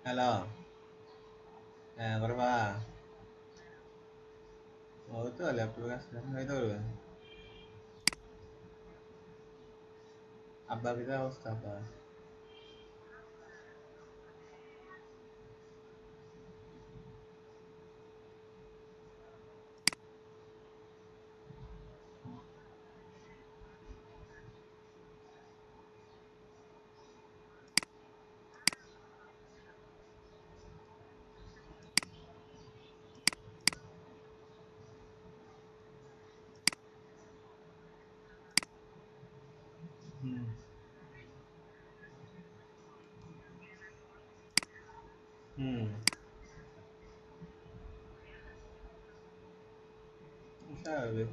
Hello. হ্যাঁ, বড়বা। ওই তো ল্যাপটপের কাছে এখন হইতে পারবে। আব্বা কিতা অবস্থা আব্বা? হুম। হুম। স্বাভাবিক।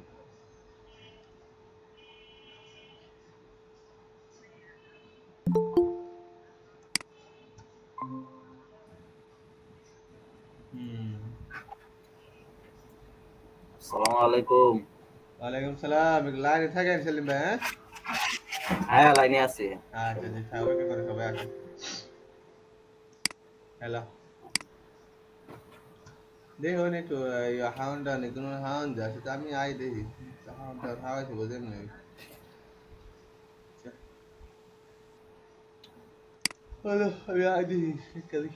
হুম। আসসালামু আলাইকুম। ওয়ালাইকুম সালাম। একটু লাইনে থাকেন সেলিম ভাই, হ্যাঁ? হ্যাঁ, লাইনে আছি। আচ্ছা জি, অপেক্ষা করে সবাই আসেন। হ্যালো। দেখুন একটু হাউন্ডটা নতুন হাউন্ড আছে তো আমি আই দেখি হাউন্ডটা খাওয়াইছে বোঝেন না। হ্যালো, আমি আই দেখি কালি।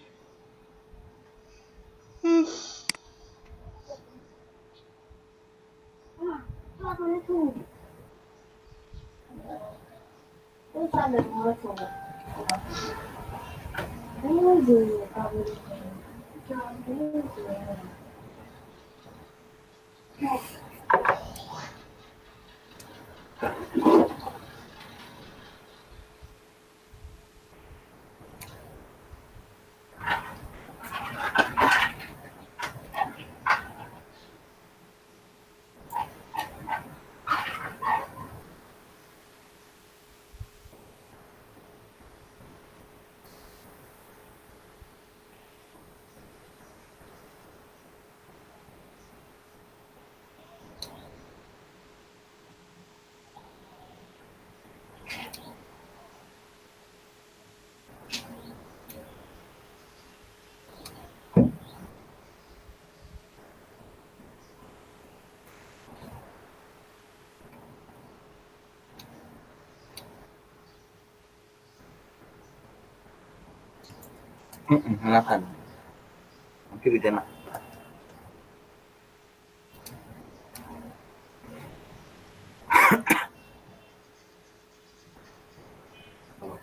না খান, টিভিতে না।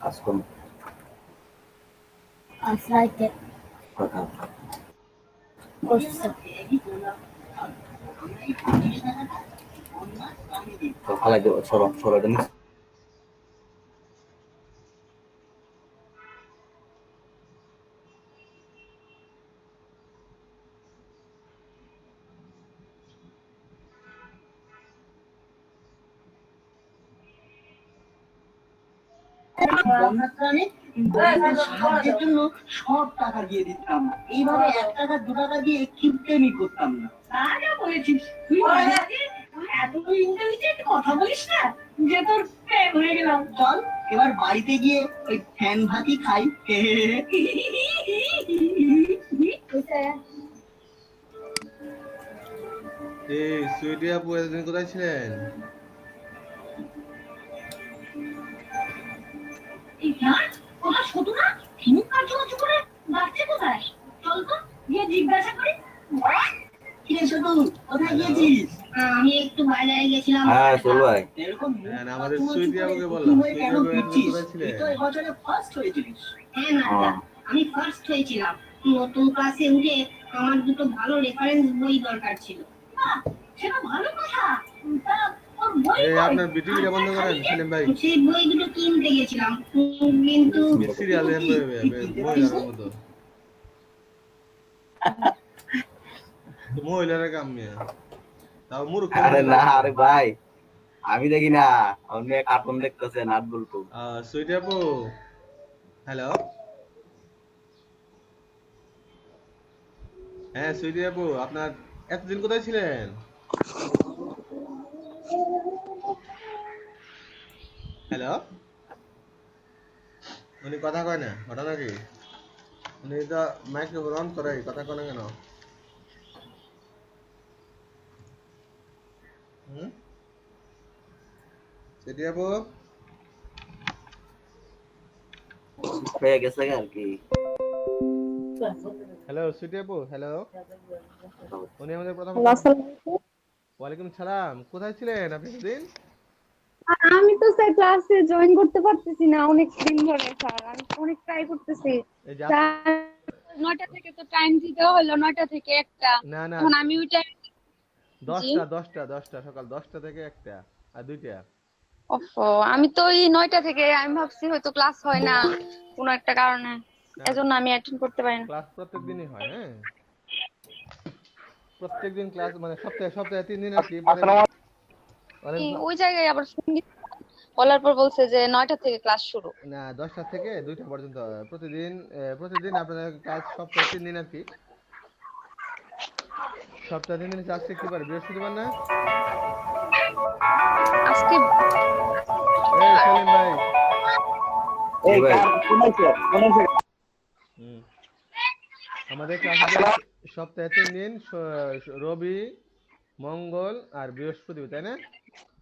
কাজকর্ম আজরাইতে কথা করছে তো ফালাই দেবো, সরাই দেন। বন্যাত্রাণে গরিবদের সাহায্যের জন্য সব টাকা দিয়ে দিতাম। এইভাবে 1 টাকা 2 টাকা দিয়ে কিপটেমি করতাম না। তা যা বলেছিস, তুই মাঝে মাঝে এত ইন্টেলিজেন্ট কথা বলিস না যে তোর প্রেম হয়ে গেলাম। চল এবার বাড়িতে গিয়ে ওই ফ্যান ভাতি খাই। এই সুইটি আপু এতদিন কোথায় ছিলেন? এই গাছ ওটা ছোট না, হিমু কাজু কাজু করে যাচ্ছে কোথায়? চল তো গিয়ে জিজ্ঞাসা করি। কিরে ছোট, কোথায় হ্যালো। গিয়েছিস? আমি একটু বাজারে গেছিলাম। হ্যাঁ, চলো ভাই। এরকম মুখ হ্যাঁ, আমাদের কাচুমাচু সুইটি করে আপুকে দুঃখী বললাম হয়ে সুইটি কেন আপু এতদিন ফিরছিস? কোথায় তুই ছিলেন? তো এবছরে ফার্স্ট হয়েছিলিস। হ্যাঁ ও, নাট্টা, আমি ফার্স্ট হয়েছিলাম। নতুন ক্লাসে উঠে আমার দুটো ভালো রেফারেন্স বই দরকার ছিল। বাহ, সেটা ভালো কথা। তা তোর বই এই কই? আপনার আর বিটিভিটা বন্ধ দেখা করেন দিকে সেলিম ভাই। সেই বই দুটো কিনতে গেছিলাম, কিন্তু সিরিয়াল কিন্তু কি তুই কিনতে পারিস মহিলার না? মতো মহিলারা কাম নিয়ে তাও মূর্খ আরে মহিলা না, দেখবেন। আরে ভাই, আমি দেখি না। অন্য কার্টুন দেখতেছে, নাট বল্টু। সুইটি আপু। হ্যালো। হ্যাঁ সুইটি আপু, আপনার এতদিন কোথায় ছিলেন? হ্যালো। উনি কথা কয় না, ঘটনা কি? নিদা মাইক্রোফোন অন করে কথা কোন কেন হুম সেটি আপু হয়ে গেছে আর কি। হ্যালো সুইটি আপু হ্যালো উনি আমাদের প্রথম ওয়ালাইকুম সালাম কোথায় ছিলেন আপনি সেদিন আমি তো স্যার ক্লাসে জয়েন করতে পারতেছি না অনেক দিন ধরে স্যার আমি অনেক ট্রাই করতেছি এই যে স্যার 9টা থেকে তো টাইম দিতে হলো 9টা থেকে 1টা না না এখন আমি ওই টাইম জি 10টা সকাল 10টা থেকে 1টা আর 2টা ওফো আমি তো এই 9টা থেকে আমি ভাবছি হয়তো ক্লাস হয় না কোনো একটা কারণে এজন্য আমি অ্যাটেন্ড করতে পারি না ক্লাস প্রত্যেকদিনই হয় হ্যাঁ প্রত্যেকদিন ক্লাস মানে সপ্তাহে 3 দিন আর কি ওই জায়গায় আবার সঙ্গীত বলার পর বলছে যে 9টা থেকে ক্লাস শুরু না 10টা থেকে 2টা পর্যন্ত প্রতিদিন আপনাদের ক্লাস সপ্তাহে 3 দিন আর কি সপ্তাহে 3 দিন আজকে কি বার বৃহস্পতিবার না আজকে এই সেলিম ভাই এই ভাই আমাদের ক্লাসে সপ্তাহে 3 দিন রবি মঙ্গল আর বৃহস্পতিবার তাই না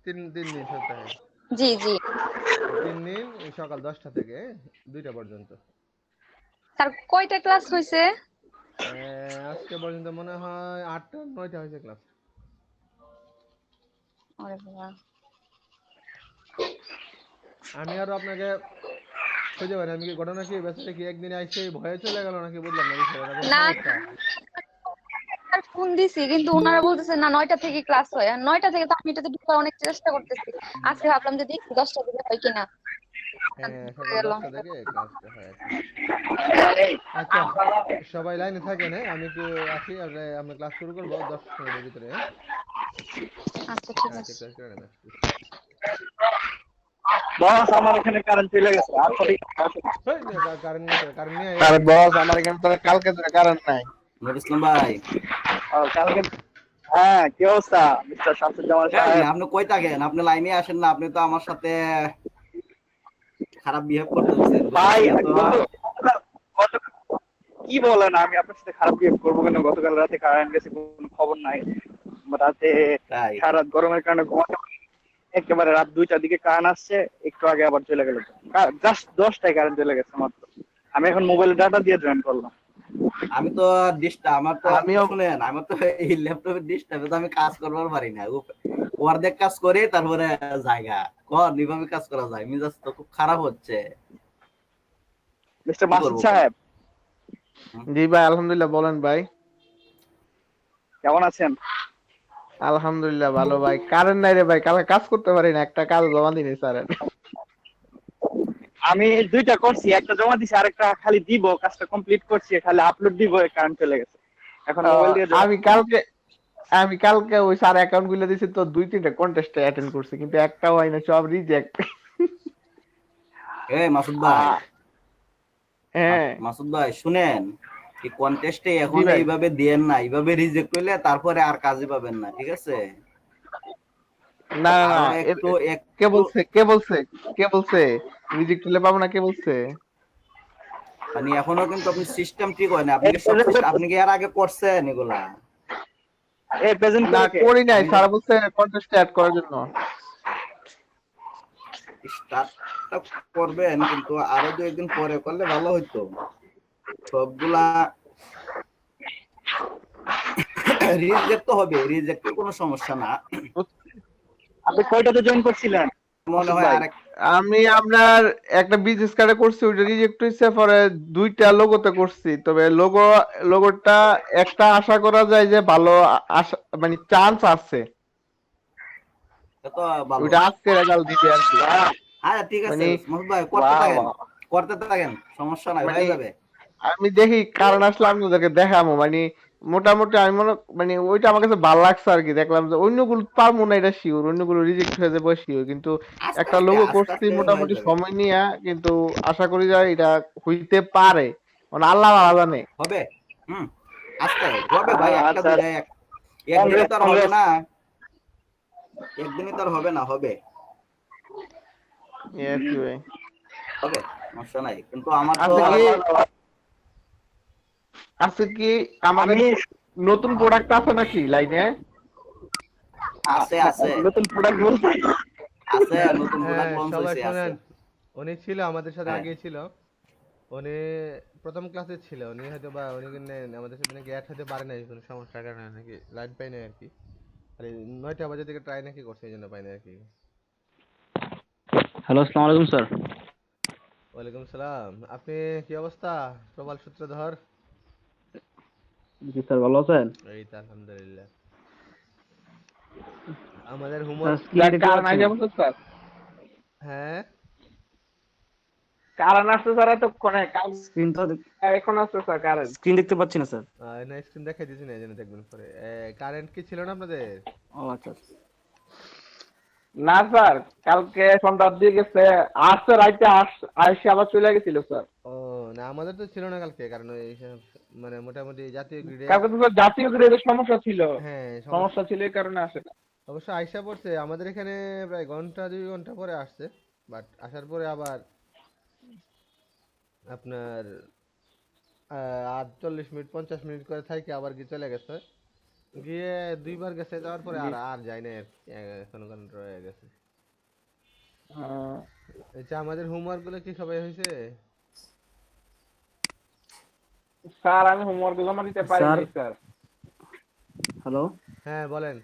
3 দিন সপ্তাহে জি জি 3 দিন সকাল 10টা থেকে 2টা পর্যন্ত স্যার কয়টা ক্লাস হয়েছে আজকে পর্যন্ত মনে হয় 8টা 9টা হয়েছে ক্লাস আরে বাবা আমি আরো আপনাকে খুঁজে পাই আমি কি ঘটনা কি ব্যাপারটা কি একদিন আইসে ভয়ে চলে গেল নাকি বুঝলাম না বিষয়টা না ফোন দিছি কিন্তু ওনারা বলতেছে না 9টা থেকে ক্লাস হয় আর 9টা থেকে তো আমি এটাতে ঢোকার অনেক চেষ্টা করতেছি আজকে ভাবলাম যে দেখি 10টা থেকে হয় কিনা সকাল 10টা থেকে ক্লাসটা হয় আচ্ছা সবাই লাইনে থাকেন হ্যাঁ আমি একটু আসি আর আমরা ক্লাস শুরু করব 10 মিনিটের ভিতরে আচ্ছা ঠিক আছে ক্লাস করে নেন বস আমার এখানে কারেন্ট চলে গেছে আর কারণ নিয়ে আরে বস আমার এখানে তো কালকে ধরে কারেন্ট নাই নুর ইসলাম ভাই কালকে হ্যাঁ কি অবস্থা মিস্টার শামসুজ্জামান সাহেব আপনি কই থাকেন আপনি লাইনে আসেন না আপনি তো আমার সাথে খারাপ বিহেভ করতেছেন ভাই কি বলেন আমি আপনার সাথে খারাপ বিহেভ করবো কেন গতকাল রাতে কারেন্ট গেছে কোনো খবর নাই রাতে তাই সারা গরমের কারণে ঘুমাতে একেবারে রাত 2টার দিকে কারেন্ট আসছে একটু আগে আবার চলে গেল জাস্ট 10টায় কারেন্ট চলে গেছে মাত্র আমি এখন মোবাইলে ডাটা দিয়ে জয়েন করলাম আমি তো আমার তো শুনেন আমার তো এই ল্যাপটপের ডিস্টার্বে তো আমি কাজ করবার পারি না অর্ধেক কাজ করে তারপরে জায়গা নিভাবে কাজ করা যায় মিজাজ তো খুব খারাপ হচ্ছে মিস্টার মাসুদ সাহেব জি ভাই আলহামদুলিল্লাহ বলেন ভাই কেমন আছেন আলহামদুলিল্লাহ ভালো ভাই কারেন্ট নাই রে ভাই কালকে কাজ করতে পারি না একটা কাজ জমা দিনি স্যার আমি 2টা করছি একটা জমা দিছি আরেকটা খালি দিব কাজটা কমপ্লিট করছি খালি আপলোড দিব কারেন্ট চলে গেছে এখন মোবাইল দিয়ে আমি কালকে ওই স্যার অ্যাকাউন্ট গুলো দিছি তো 2-3টা কন্টেস্টে অ্যাটেন্ড করছি কিন্তু একটাও হয় না সব রিজেক্ট এই মাসুদ ভাই হ্যাঁ মাসুদ ভাই শুনেন এই কন্টেস্টে এখন এইভাবে দেন না এইভাবে রিজেক্ট হইলে তারপরে আর কাজই পাবেন না ঠিক আছে না না কে বলছে রিজেক্ট হলে পাবো না কে বলছে মানে এখনো কিন্তু আপনি সিস্টেম ঠিক হয় না আপনি কি এর আগে করছেন এগুলা এই প্রেজেন্ট না করি নাই স্যার বলছে কন্টেস্টে অ্যাড করার জন্য স্টার্টটা করবেন কিন্তু আরো 2 দিন পরে করলে ভালো হতো সবগুলা রিজেক্ট তো হবে রিজেক্টের কোনো সমস্যা না আপনি কয়টাতে জয়েন করছিলেন মনে হয় আরেক আমি আপনার একটা বিজনেস কার্ডে করছি ওটা রিজেক্ট হইছে পরে 2টা লোগোতে করছি তবে লোগোটা একটা আশা করা যায় যে ভালো মানে চান্স আছে তো ভালো ওটা আজকে রেজাল্ট দিতে আর কি হ্যাঁ ঠিক আছে মাসুদ ভাই করতে থাকেন সমস্যা নাই হয়ে যাবে আমি দেখি কারণ আসলে আপনাদেরকে দেখাবো মানে মোটামুটি আমি মানে ওইটা আমার কাছে ভালো লাগছে আর কি দেখলাম যে অন্যগুলো পারবো না এটা শিওর অন্যগুলো রিজেক্ট হয়ে যাবে শিওর কিন্তু একটা লোগো করছি মোটামুটি সময় নিয়ে কিন্তু আশা করি যে এটা হইতে পারে মানে আল্লাহ ভালো জানে হবে আস্তে হবে ভাই একটা দুইটা একদিনে তো হবে না একদিনে তো হবে না হবে ইয়েস ভাই হবে সমস্যা নাই কিন্তু আমার তো আছে কি আমাদের আমি নতুন প্রোডাক্ট আছে নাকি লাইনে? আছে আছে নতুন প্রোডাক্ট বলতে আছে নতুন হ্যাঁ প্রোডাক্ট লঞ্চ সবাই হয়েছে আছে। শোনেন, উনি ছিল আমাদের সাথে হ্যাঁ আগে ছিল, উনি প্রথম ক্লাসে ছিল, উনি হয়তো বা উনি কিন্তু আমাদের সাথে নাকি অ্যাড হতে পারে নাই কোনো সমস্যার কারণে নাকি লাইন পাই নাই আর কি, আর এই 9টা বাজে থেকে ট্রাই নাকি করছে এই জন্য পাই নাই আর কি। হ্যালো, আসসালামু আলাইকুম স্যার। ওয়ালাইকুম সালাম, আপনি কি অবস্থা প্রবাল সূত্রধর? জি স্যার, ভালো আছেন? এই তো আলহামদুলিল্লাহ। আমাদের স্যার হোমওয়ার্ক স্ক্রিন দেখতে কারণ পাচ্ছি আগে না। বলছো স্যার, হ্যাঁ কারণ আসছে স্যার এতক্ষণে, স্ক্রিন তো এখন আসছে স্যার কারণ। স্ক্রিন দেখতে পাচ্ছি না স্যার। না স্ক্রিন দেখাই দিছি না এই জন্য দেখবেন পরে। কারেন্ট কি ছিল না আপনাদের? ও আচ্ছা আচ্ছা। না স্যার, কালকে সন্ধ্যার দিকে গেছে, আসছে রাইতে আসে আবার চলে গেছিল স্যার। ও না আমাদের তো ছিল না কালকে, কারণ ওই মানে মোটামুটি জাতীয় গ্রিডে। কালকে তো স্যার জাতীয় গ্রেডের সমস্যা ছিল, হ্যাঁ সমস্যা ছিল এই কারণে আসে না। অবশ্য আইসা পড়ছে আমাদের এখানে প্রায় ঘন্টা 2 ঘন্টা পরে আসছে, বাট আসার পরে আবার আপনার 48 মিনিট 50 মিনিট করে থাকি আবার কি চলে গেছে, গিয়ে 2বার গেছে, যাওয়ার পরে আর আর যায় না আর কি, এখনো ঘন্টা রয়ে গেছে। আচ্ছা আমাদের হোমওয়ার্ক গুলো কি সবাই হয়েছে? স্যার আমি হোমওয়ার্ক জমা দিতে পারিনি স্যার। হ্যালো হ্যাঁ বলেন।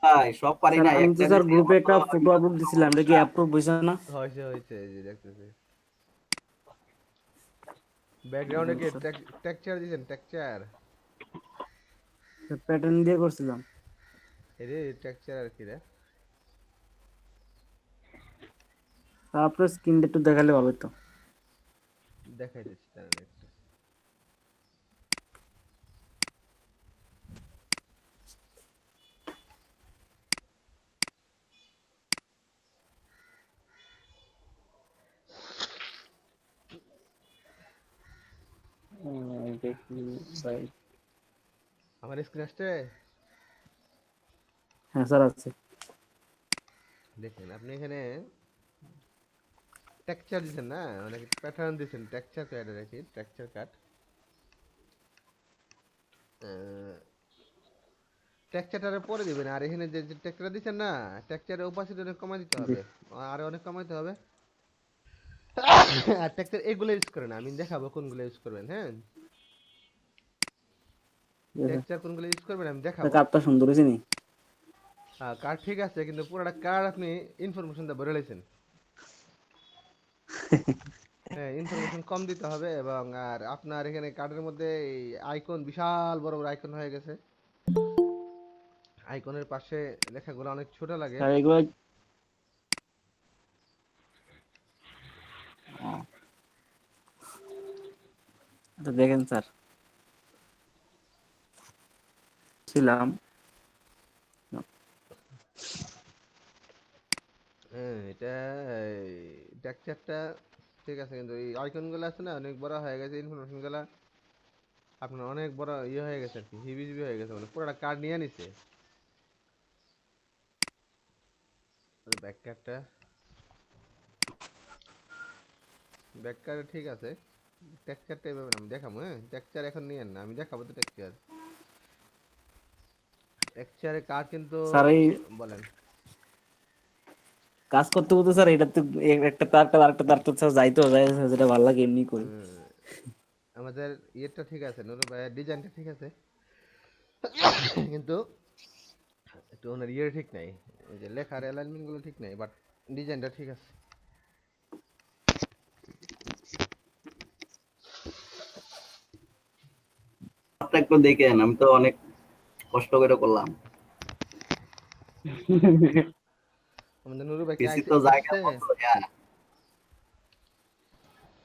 ভাই সব পারি স্যার, না, আমি তো একটা স্যার দিছি গ্রুপে আমার তো একটা আবার ফটো আপলোড দিছিলাম, এটা কি অ্যাপ্রুভ হয়েছে না? হয়েছে হয়েছে, এই যে দেখতেছি ব্যাকগ্রাউন্ডে কি টেক্সচার দিয়েছেন? টেক্সচার প্যাটার্ন দিয়ে করছিলাম। এই রে টেক্সচার আর কি রে? স্যার আপনার স্ক্রিনটা একটু দেখালে ভালো হতো। দেখাই দিচ্ছি তার একটু। দেখি ভাই, আমার স্ক্রিন আসছে, হ্যাঁ স্যার আছে। দেখেন আপনি এখানে টেক্সচার দিচ্ছেন না, মানে প্যাটার্ন দিচ্ছেন, টেক্সচার কার্ডে রাখি, টেক্সচার কার্ড টেক্সচারটার পরে দিবেন, আর এখানে যে টেক্সচার দিচ্ছেন না, টেক্সচারের ওপাসিটি অনেক কমাই দিতে জি হবে, আর অনেক কমাইতে হবে। আর টেক্সচার এগুলো ইউজ করেন, আমি দেখাবো কোনগুলো ইউজ করবেন। হ্যাঁ টেক্সচার কোনগুলো ইউজ করবেন আমি দেখাবো। কার্ডটা সুন্দর হয়েছে নি? কার্ড ঠিক আছে, কিন্তু পুরোটা কার্ড আপনি ইনফরমেশন দিয়ে ভরে লাইছেন। হ্যাঁ ইনফরমেশন কম দিতে হবে, এবং আর আপনার এখানে কার্ডের মধ্যে আইকন বিশাল বড় বড় আইকন হয়ে গেছে, আইকনের পাশে লেখাগুলো অনেক ছোট লাগে। স্যার এগুলো তো দেখেন স্যার, ছিলাম। হ্যাঁ এটা টেক্সচারটা ঠিক আছে, কিন্তু এই আইকনগুলো আছে না অনেক বড় হয়ে গেছে, ইনফরমেশনগুলো আপনার অনেক বড় ইয়ে হয়ে গেছে আর কি, হিবিজিবি হয়ে গেছে, মানে পুরোটা কার্ড নিয়ে নিছে। ব্যাক কার্ডটা, ব্যাক কার্ড ঠিক আছে, টেক্সচারটা এভাবে না, আমি দেখাবো। হ্যাঁ টেক্সচার এখন নিয়েন না, আমি দেখাবো তো টেক্সচার। টেক্সচারের কার্ড কিন্তু স্যার এই বলেন। কাজ করতে করতে স্যার এটা তো একটা তারটা আরেকটা তার তো স্যার যাইতো যায়, যেটা ভালো লাগে এমনি করি। আমাদের ইয়েটা ঠিক আছে, নুরু ভাইয়ের ডিজাইনটা ঠিক আছে, কিন্তু একটু ওনার ইয়ে ঠিক নাই, এই যে লেখার অ্যালাইনমেন্ট গুলো ঠিক নাই, বাট ডিজাইনটা ঠিক আছে। আপনি একটু দেখেন, আমি তো অনেক কষ্ট করে করলাম। আমাদের নুরু ভাই কি পিসি তো জায়গা আসছে? মতো, হ্যাঁ।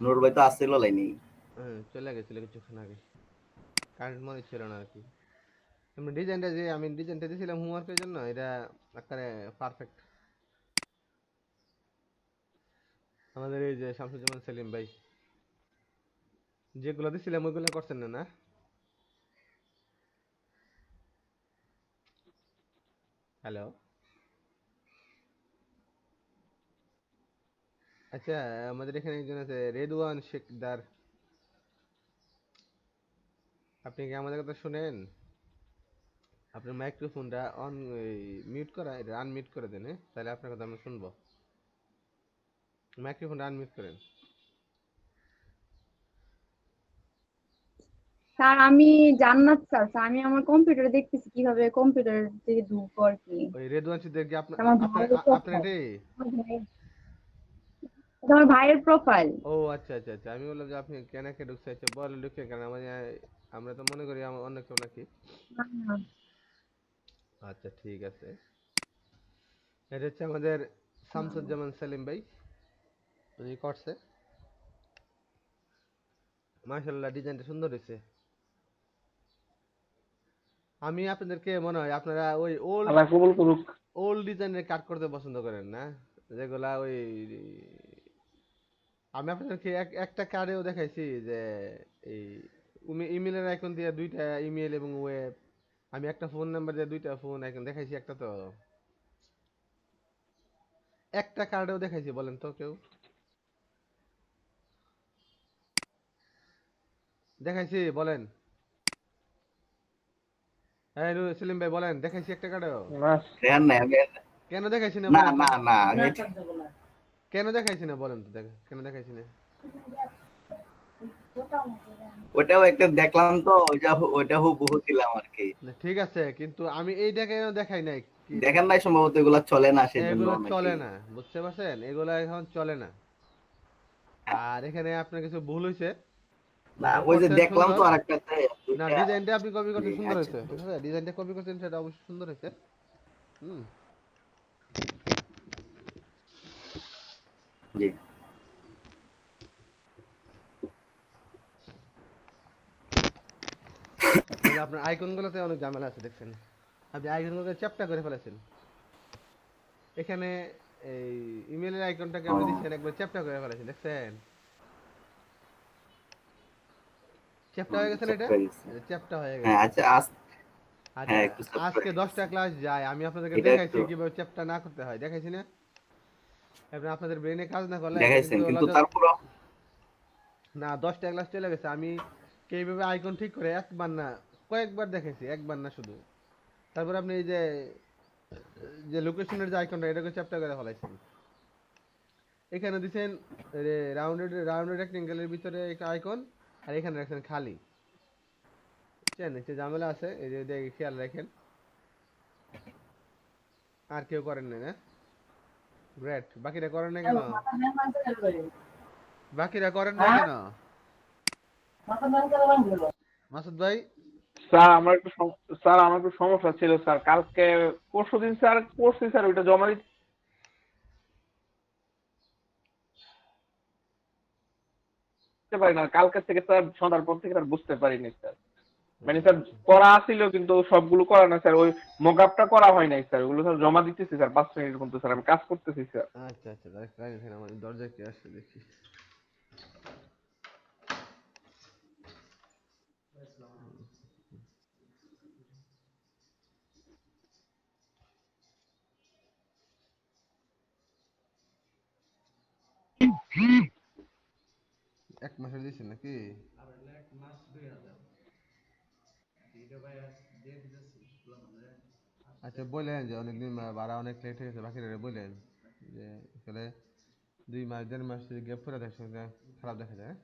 নূর ভাই তো আসছিল লাইনি। চলে গেছিল কিছুক্ষণ আগে, কারেন্ট মনে ছিল না আর কি। এমনি ডিজাইনটা যে আমি ডিজাইনটা দিয়েছিলাম হোমওয়ার্কের জন্য, এটা একেবারে পারফেক্ট। আমাদের এই যে শামসুজ্জামান সেলিম ভাই যেগুলো দিছিলাম ওইগুলো করছেন না? না হ্যালো, আচ্ছা আমাদের এখানে একজন আছে রেদওয়ান শেখদার, আপনি কি আমাদের কথা শুনেন? আপনার মাইক্রোফোনটা অন মিউট করা, এটা আনমিউট করে দেন, হ্যাঁ? তাহলে আপনার কথা আমরা শুনবো। মাইক্রোফোনটা আনমিউট করেন। স্যার আমি জান্নাত স্যার, আমি আমার কম্পিউটারে দেখতেছি কিভাবে কম্পিউটার থেকে ঢুকবো আর কি। ওই রেদওয়ান সিদ্দিক কি আপনার আমার আপনার ভাইয়ের আপনার প্রোফাইল, এটাই? আমার ভাইয়ের প্রোফাইল। ও আচ্ছা আচ্ছা আচ্ছা, আমি বললাম যে আপনি কেন কে ঢুকছে, আচ্ছা বলেন ঢুকছেন কেন, আমরা তো মনে করি অন্য কেউ নাকি। আচ্ছা ঠিক আছে, এটা হচ্ছে আমাদের শামসুজ্জামান সেলিম ভাই, উনি করছে। মাশাআল্লাহ, ডিজাইনটা সুন্দর হয়েছে। আমি আপনাদেরকে মনে হয় আপনারা ওই আল্লাহ কবুল করুক। ওল্ড ডিজাইনের কাট করতে পছন্দ করেন না, যেগুলা ওই আমি আপনাদেরকে একটা কার্ডেও দেখাইছি যে এই ইমেলের আইকন দিয়ে দুইটা ইমেল এবং ওয়েব, আমি একটা ফোন নাম্বার দিয়ে দুইটা ফোন আইকন দেখাইছি, একটা তো একটা কার্ডেও দেখাইছি, বলেন তো কেউ দেখাইছি বলেন? হ্যাঁ সেলিম ভাই বলেন, দেখাইছি একটা কার্ডেও? দেখেন না আমি, কেন দেখাইছি না না বলেন তো? না না আমি কেন দেখাইছি না বলেন তো, কেন দেখাইছি না? ওটাও একটা দেখলাম তো, ওইটা হুবহু দিলাম আর কি। না, ঠিক আছে, কিন্তু আমি এইটা কেন দেখাই নাই কি? দেখেন নাই সম্ভবত এগুলা চলে না সেজন্য এগুলো নাকি। চলে না, বুঝতে পারছেন? এগুলো এখন চলে না। আর এখানে আপনার কিছু ভুল হয়েছে। না ওই যে দেখলাম তো আরেকটাতে না, ডিজাইনটা আপনি কপি করতে সুন্দর আচ্ছা, হয়েছে, ঠিক আছে? ডিজাইনটা কপি করছেন, সেটা অবশ্যই সুন্দর হয়েছে। হুম। জি আপনার আইকনগুলোতে অনেক ঝামেলা আছে, দেখছেন? আপনি আইকনগুলোকে চ্যাপ্টা করে ফেলেছেন। এখানে এই ইমেলের আইকনটাকে আপনি দিচ্ছেন একবার চ্যাপ্টা করে ফেলেছেন, দেখছেন? চ্যাপ্টা হয়ে গেছে না এটা? চ্যাপ্টা হয়ে হ্যাঁ গেছে। আচ্ছা আচ্ছা, হ্যাঁ একটু আজকে 10টা ক্লাস যায়, আমি আপনাদেরকে এটা দেখাইছি একটু কিভাবে চ্যাপ্টা না করতে হয়, দেখাইছি না? আপনি আপনাদের ব্রেনে কাজ না করলে দেখাইছেন, কিন্তু কিন্তু তারপর না, 10টা ক্লাস চলে গেছে। আমি কিভাবে আইকন ঠিক করে একবার না কয়েকবার দেখাইছি, একবার না শুধু। তারপর আপনি এই যে যে লোকেশনের যে আইকনটা, এটাকে চ্যাপ্টা করে ফেলাইছেন। এখানে দিছেন রাউন্ডেড রেক্টেঙ্গেলের ভিতরে একটা আইকন, আর এখানে রাখছেন খালি। বুঝছেন? একটু ঝামেলা আছে, এই যে দেখে খেয়াল রাখেন। আর কেউ করেন না, না? গ্রেট। বাকিরা করেন না কেন? বাকিরা করেন না কেন? মাসুদ ভাই, স্যার আমার একটু সমস্যা ছিল স্যার, কালকে পরশুদিন স্যার করছি স্যার, ওইটা জমা দিতে পারি না, কালকে থেকে স্যার সন্ধ্যার পর থেকে স্যার বুঝতে পারিনি স্যার। মানে স্যার করা ছিল কিন্তু সবগুলো করা না স্যার, ওই মকআপটা করা হয় নাই স্যার, ওগুলো স্যার জমা দিতেছি স্যার 5 মিনিট মতো স্যার, আমি কাজ করতেছি স্যার। আচ্ছা আচ্ছা, দেখেন আমার দরজায় কে আসছে দেখি। এক মাসের দিচ্ছেন নাকি? আচ্ছা বললেন যে অনেকদিন ভাড়া অনেক লেট হয়ে গেছে, বাকিরা বললেন যে আসলে 2 মাস 1.5 মাস যদি গ্যাপ করে দেয় সেটা খারাপ দেখা যায়।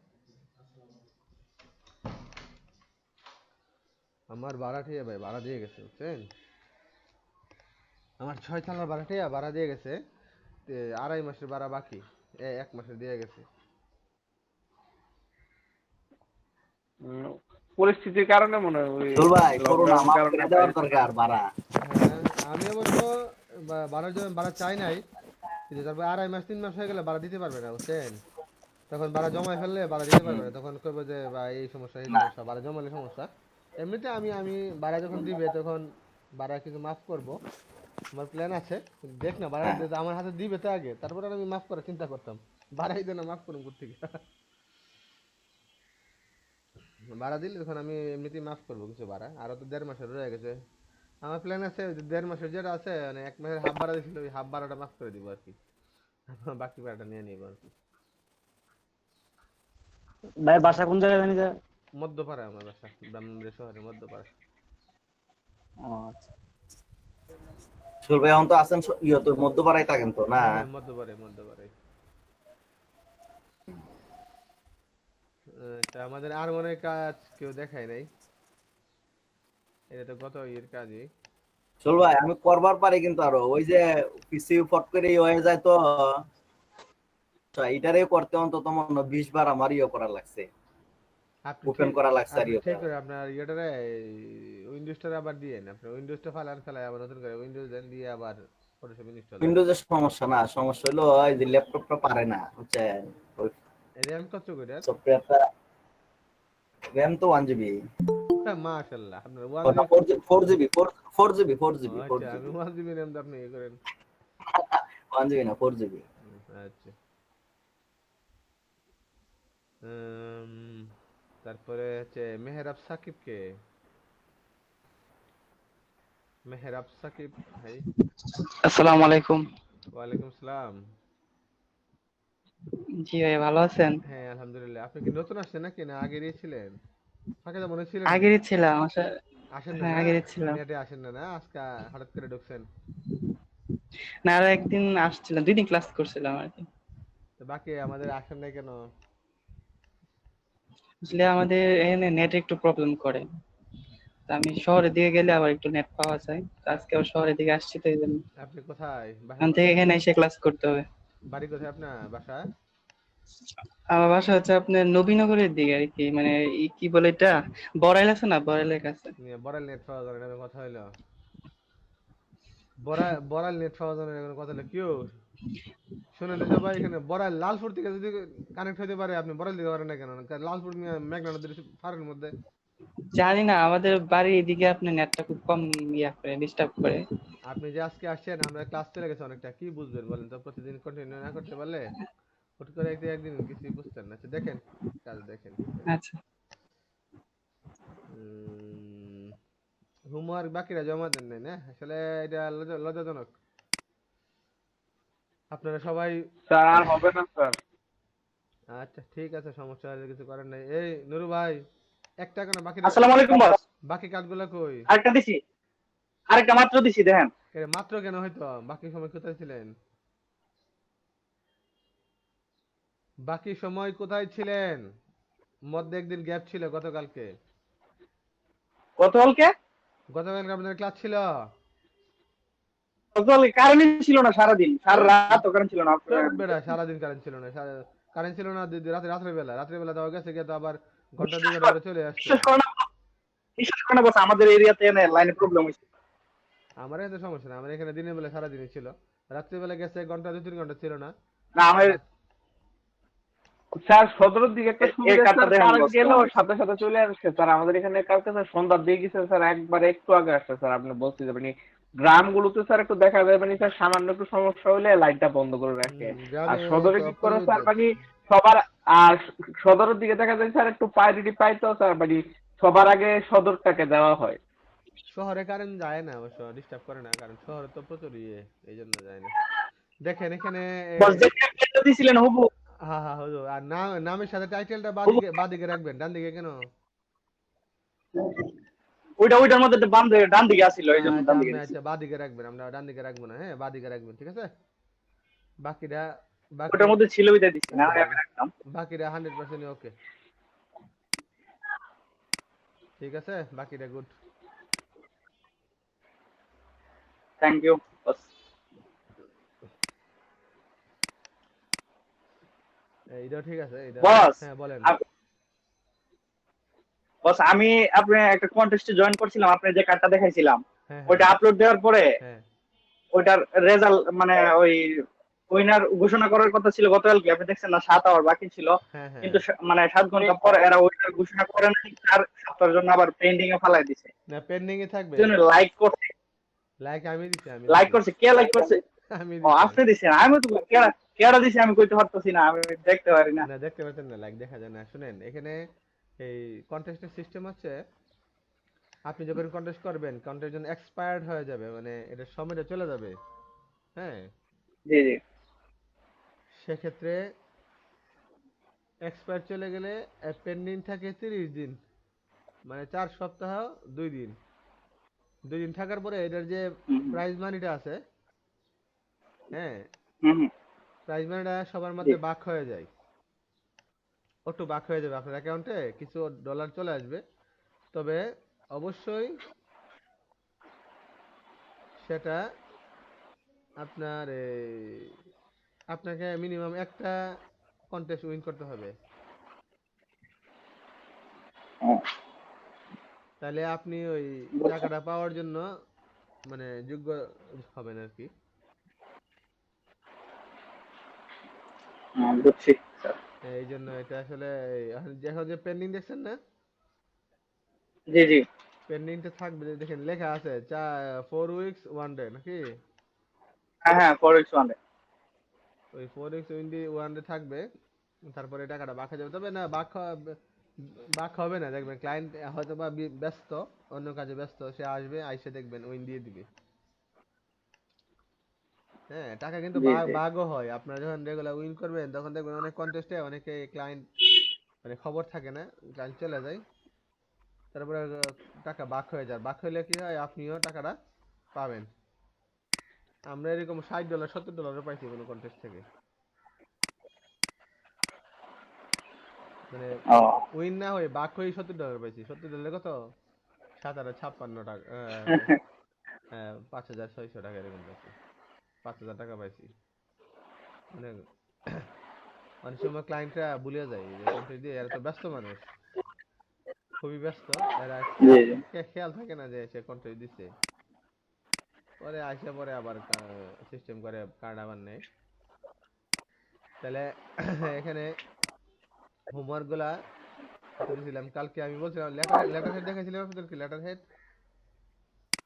আমার ভাড়াটিয়া ভাই ভাড়া দিয়ে গেছে, বুঝছেন? আমার 6 তলার ভাড়াটিয়া ভাড়া দিয়ে গেছে, 2.5 মাসের ভাড়া বাকি, 1 মাসের দিয়ে গেছে। পরিস্থিতির কারণে মনে হয় ওই ভাই করোনা লকডাউন মাফ কারণে করে দেওয়ার দরকার ভাড়া। হ্যাঁ, আমি অবশ্য ভাড়ার জন্য ভাড়া চাই নাই, কিন্তু তারপর 2.5 মাস 3 মাস হয়ে গেলে ভাড়া দিতে পারবে না, বুঝছেন? তখন ভাড়া জমায় ফেললে ভাড়া দিতে পারবে না, তখন করবো যে বা এই সমস্যা এই সমস্যা, ভাড়া জমালে সমস্যা। এমনিতে আমি ভাড়া যখন দিবে তখন ভাড়া কিছু মাফ করব, আমার প্ল্যান আছে। দেখ না, ভাড়া আমার হাতে দিবে তো আগে, তারপর আর আমি মাফ করার চিন্তা করতাম। ভাড়াই দেন মাফ করুন থেকে ভাড়া দিলে তখন আমি এমনিতেই মাফ করবো কিছু ভাড়া, আরো তো 1.5 মাসের রয়ে গেছে। আমার প্ল্যান আছে 1.5 মাসের যেটা আছে, মানে 1 মাসের হাফ ভাড়া দিয়েছিল, ওই হাফ ভাড়াটা মাফ করে দিব আর কি, বাকি ভাড়াটা নিয়ে নিব আর কি। ভাই বাসা কোন জায়গায় জানি? মধ্যপাড়া আমার বাসা, ব্রাহ্মণবাড়িয়া শহরের মধ্যপাড়া। ও আচ্ছা। সুল ভাই এখন তো আছেন ইয়ে তো মধ্যপাড়ায় থাকেন তো না? হ্যাঁ মধ্যপাড়ায় মধ্যপাড়ায়। তা আমাদের আর মনে হয় কাজ কেউ দেখায় নাই, এটা তো গত ইয়ের কাজই। সুল ভাই আমি করবার পারি কিন্তু আরো ওই যে পিসি ফট করে হয়ে যায় তো এটারে করতে অন্তত মনে 20 বার আমার ইয়ে করা লাগছে, আপনি ওপেন করা লাগছে আর আপনি ইয়ে ঠিক করা। করে আপনার ইয়েটারে উইন্ডোজটা আবার দিয়েন, আপনি উইন্ডোজটা ফেলায় আবার নতুন করে উইন্ডোজ দেন দিয়ে আবার ফটোশপ ইনস্টল দেন। উইন্ডোজের সমস্যা না, সমস্যা হলো এই যে ল্যাপটপটা পারে না বুঝছেন, ওই র্যাম কত করে? সফটওয়্যারটা র‍্যাম তো 1 জিবি। মাশাআল্লাহ আপনার 4 জিবি 4 জিবি 4 জিবি 4 আচ্ছা, আমি জিবি 1 জিবি র্যাম তো আপনি ইয়ে করেন। 1 জিবি না 4 জিবি। আচ্ছা। তারপরে হচ্ছে মেহরাব সাকিব কে? মেহরাব সাকিব ভাই। আসসালামু আলাইকুম। ওয়ালাইকুম আসসালাম। জি ভাই, ভালো আছেন? হ্যাঁ আলহামদুলিল্লাহ। আপনি কি নতুন আসছেন নাকি না আগেরই ছিলেন? ফাঁকে তো মনে ছিলেন না। আগেরই ছিলাম আসলে। আসেন না হ্যাঁ, না আগেরই ছিলাম। নেটে আসেন না না আজকে হঠাৎ করে ঢুকছেন। না, আরো একদিন আসছিলাম, 2 দিন ক্লাস করছিলাম আর কি। তো বাকি আমাদের আসেন নাই কেন? আসলে আমাদের এখানে নেট একটু প্রবলেম করে। তো আমি শহরের দিকে গেলে আবার একটু নেট পাওয়া যায়। তো আজকে আবার শহরের দিকে আসছি, তো এই জন্য আপনি কোথায় বাসা? এখান থেকে এখানে এসে ক্লাস করতে হবে। বাড়ি কোথায় আপনার বাসা? আমার বাসা হচ্ছে আপনার নবীনগরের দিকে আর কি, মানে কি বলে এটা, বড়াইল আছে না, বড়াইলের কাছে। বড়াল নেট পাওয়া যাবে না কথা হইলো। বড়াল নেট পাওয়া যাবে না কথা হইলো কিউ? শুনেন সবাই, এখানে বড়াল লালপুর থেকে যদি কানেক্ট হতে পারে আপনি বড়াল দিতে পারেন না কেন? লালপুর মেঘনা নদীর পাড়ের মধ্যে। জানি না, আমাদের বাড়ির এদিকে আপনার নেটটা খুব কম ইয়া করে, ডিস্টার্ব করে। আপনি যে আজকে আসছেন আমরা ক্লাস চলে গেছে অনেকটা, কি বুঝবেন বলেন তো? প্রতিদিন কন্টিনিউ না করতে পারলে হুট করে একদিন কিছুই বুঝতেন না। আচ্ছা দেখেন কাজ দেখেন কি করে। আচ্ছা। হোমওয়ার্ক বাকিরা জমা দেন নাই না? আসলে এটা লজ্জাজনক। আপনারা সবাই স্যার আর হবে না স্যার। আচ্ছা ঠিক আছে, সমস্যা হলে কিছু করার নাই। এই নুরু ভাই, একটা কেন বাকি? আসসালামু আলাইকুম বস। বাকি কাজগুলো কই? আরেকটা দিছি, আরেকটা মাত্র দিছি দেখেন। মাত্র কেন হয়তো বাকি সময় কোথায় ছিলেন? বাকি সময় কোথায় ছিলেন? মধ্যে একদিন গ্যাপ ছিল গতকালকে। গতকালকে গতকালকে আপনাদের ক্লাস ছিল? গতকালকে কারেন্ট ছিল না সারাদিন, সারা রাত কারেন্ট ছিল না। বেড়া সারাদিন কারেন্ট ছিল না, কারেন্ট ছিল না রাত্রে বেলা দেওয়া গেছে, গিয়ে তো আবার ঘন্টা 2 ঘন্টা করে চলে আসছে। বিশ্বাস করে না, বিশ্বাস করে না বস, আমাদের এরিয়াতে লাইনে প্রবলেম হইছে। আমার এত সমস্যা না, আমার এখানে দিনের বেলা সারাদিনই ছিল, রাত্রে বেলা গেছে ঘন্টা 2-3 ঘন্টা ছিল না। না আমার স্যার 17-র দিকে একটা এই সুবিধা কার্ডটা স্যার, দেখেন কারেন্ট বস। গেলেও সাথে সাথে চলে আসছে স্যার। আমাদের এখানে কালকে স্যার সন্ধ্যার দিকে গেছে স্যার, একবারে একটু আগে আসছে স্যার। আপনি বলতে যাবেন গ্রামগুলোতে স্যার একটু দেখা যায় মানে স্যার সামান্য একটু সমস্যা হলে লাইটটা বন্ধ করে রাখে। আর সদরে কি করে স্যার মানে সবার, আর সদরের দিকে দেখা যায় স্যার একটু প্রায়োরিটি পাইতো স্যার, মানে সবার আগে সদরটাকে দেওয়া হয়। শহরে কারেন্ট যায় না অবশ্য, ডিস্টার্ব করে না, কারণ শহরে তো প্রচুর এই জন্য যায় না। দেখেন এখানে বস যে টাইটেলটা দিছিলেন হুবু, হ্যাঁ হ্যাঁ হুজুর, আর নামের সাথে টাইটেলটা বাদিকে রাখবেন, ডান দিকে কেন? ওইটার মধ্যে ডান দিকে আছিল, এই জন্য আচ্ছা ডান দিকে আপনি দিছি। আচ্ছা বাদিকে রাখবেন, আমরা ডান দিকে রাখবো না। হ্যাঁ বাদিকে রাখবেন, ঠিক আছে? বাকিটা ওটার মধ্যে ছিল ওইটা দিছি না, আমি রাখতাম। বাকিটা 100% ওকে, ঠিক আছে, বাকিটা গুড। Thank you boss. এইটাও ঠিক আছে এটা। বস হ্যাঁ বলেন। বস আমি আপনি একটা কন্টেস্টে জয়েন করছিলাম, আপনি যে কার্ডটা দেখাইছিলাম হ্যাঁ ওইটা আপলোড দেওয়ার পরে হ্যাঁ ওইটার রেজাল্ট মানে ওই উইনার ঘোষণা করার কথা ছিল গতকালকে, আপনি দেখছেন না 7 আওয়ার বাকি ছিল, হ্যাঁ হ্যাঁ কিন্তু মানে 7 ঘন্টা পরে এরা ওইটার ঘোষণা করে নাই, 4 সপ্তাহের জন্য আবার পেন্ডিং এ ফেলাই দিছে। না পেন্ডিং এ থাকবে। জন্য লাইক করছে, লাইক আমি দিছি, লাইক করছে কে লাইক করছে? আমি ও দিছি। আপনি দিছেন, আমি তো কেডা দিছি আমি কইতে পারতেছি না, আমি দেখতে পারি না। না দেখতে পাচ্ছেন না, লাইক দেখা যায় না। শুনেন এখানে এই কন্টেস্টের সিস্টেম হচ্ছে, আপনি যখন কন্টেস্ট করবেন কন্টেস্ট যখন এক্সপায়ার্ড হয়ে যাবে, মানে এটা সময়টা চলে যাবে, হ্যাঁ, জি জি সেক্ষেত্রে এক্সপায়ার চলে গেলে পেন্ডিং থাকে 30 দিন, মানে 4 সপ্তাহ 2 দিন। 2 দিন থাকার পরে এটার যে প্রাইজ মানিটা আছে, হ্যাঁ, প্রাইজ মানিটা সবার মধ্যে ভাগ হয়ে যায়, অটো ভাগ হয়ে যাবে, আপনার অ্যাকাউন্টে কিছু ডলার চলে আসবে। তবে অবশ্যই সেটা আপনার আপনাকে মিনিমাম একটা কন্টেস্ট উইন করতে হবে, তাহলে আপনি ওই টাকাটা পাওয়ার জন্য মানে যোগ্য হবেন আর কি। বুঝছি। এই জন্য এটা আসলে এখন যে পেন্ডিং দেখছেন না, জি জি, পেন্ডিংটা থাকবে, দেখেন লেখা আছে 4 উইকস 1 ডে নাকি, হ্যাঁ হ্যাঁ, ফরেক্স ওয়ানে। ওই 4 উইকস 1 ডে থাকবে, তারপরে টাকাটা বাঁকা যাবে। তবে না বাক হবে না, দেখবেন ক্লায়েন্ট হয়তো বা ব্যস্ত, অন্য কাজে ব্যস্ত, সে আসবে, আইসে দেখবেন উইন দিয়ে দিবে। হ্যাঁ, টাকা কিন্তু জি জি, বাগও হয়, আপনারা যখন রেগুলার উইন করবেন তখন দেখবেন অনেক কন্টেস্টে অনেকে ক্লায়েন্ট মানে খবর থাকে না, ক্লায়েন্ট চলে যায়, তারপরে টাকা বাক হয়ে যায়, বাক হইলে কি হয়, আপনিও টাকাটা পাবেন। আমরা এরকম $60 $70 পাইছি কোনো কন্টেস্ট থেকে, মানে ও উইন না হয়ে বাক হয়ে $70 পাইছি। $70 কত, 7,856 টাকা, 5,600 টাকা এরকম পাইছি, 5,000 টাকা পাইছি। মানে অনেক সময় ক্লায়েন্টরা ভুলে যায় যে কন্টেস্ট দিয়ে, এরা তো ব্যস্ত মানুষ, খুবই ব্যস্ত, এরা জি জি, খেয়াল থাকে না যে সে কন্টেস্ট দিচ্ছে, পরে আসে পরে আবার সিস্টেম করে কার্ড আবার নেয়। তাহলে এখানে হোমওয়ার্ক গুলা দিয়েছিলাম কালকে, আমি বলছিলাম লেটার হেড দেখাইছিলাম আপনাদেরকে, লেটার হেড।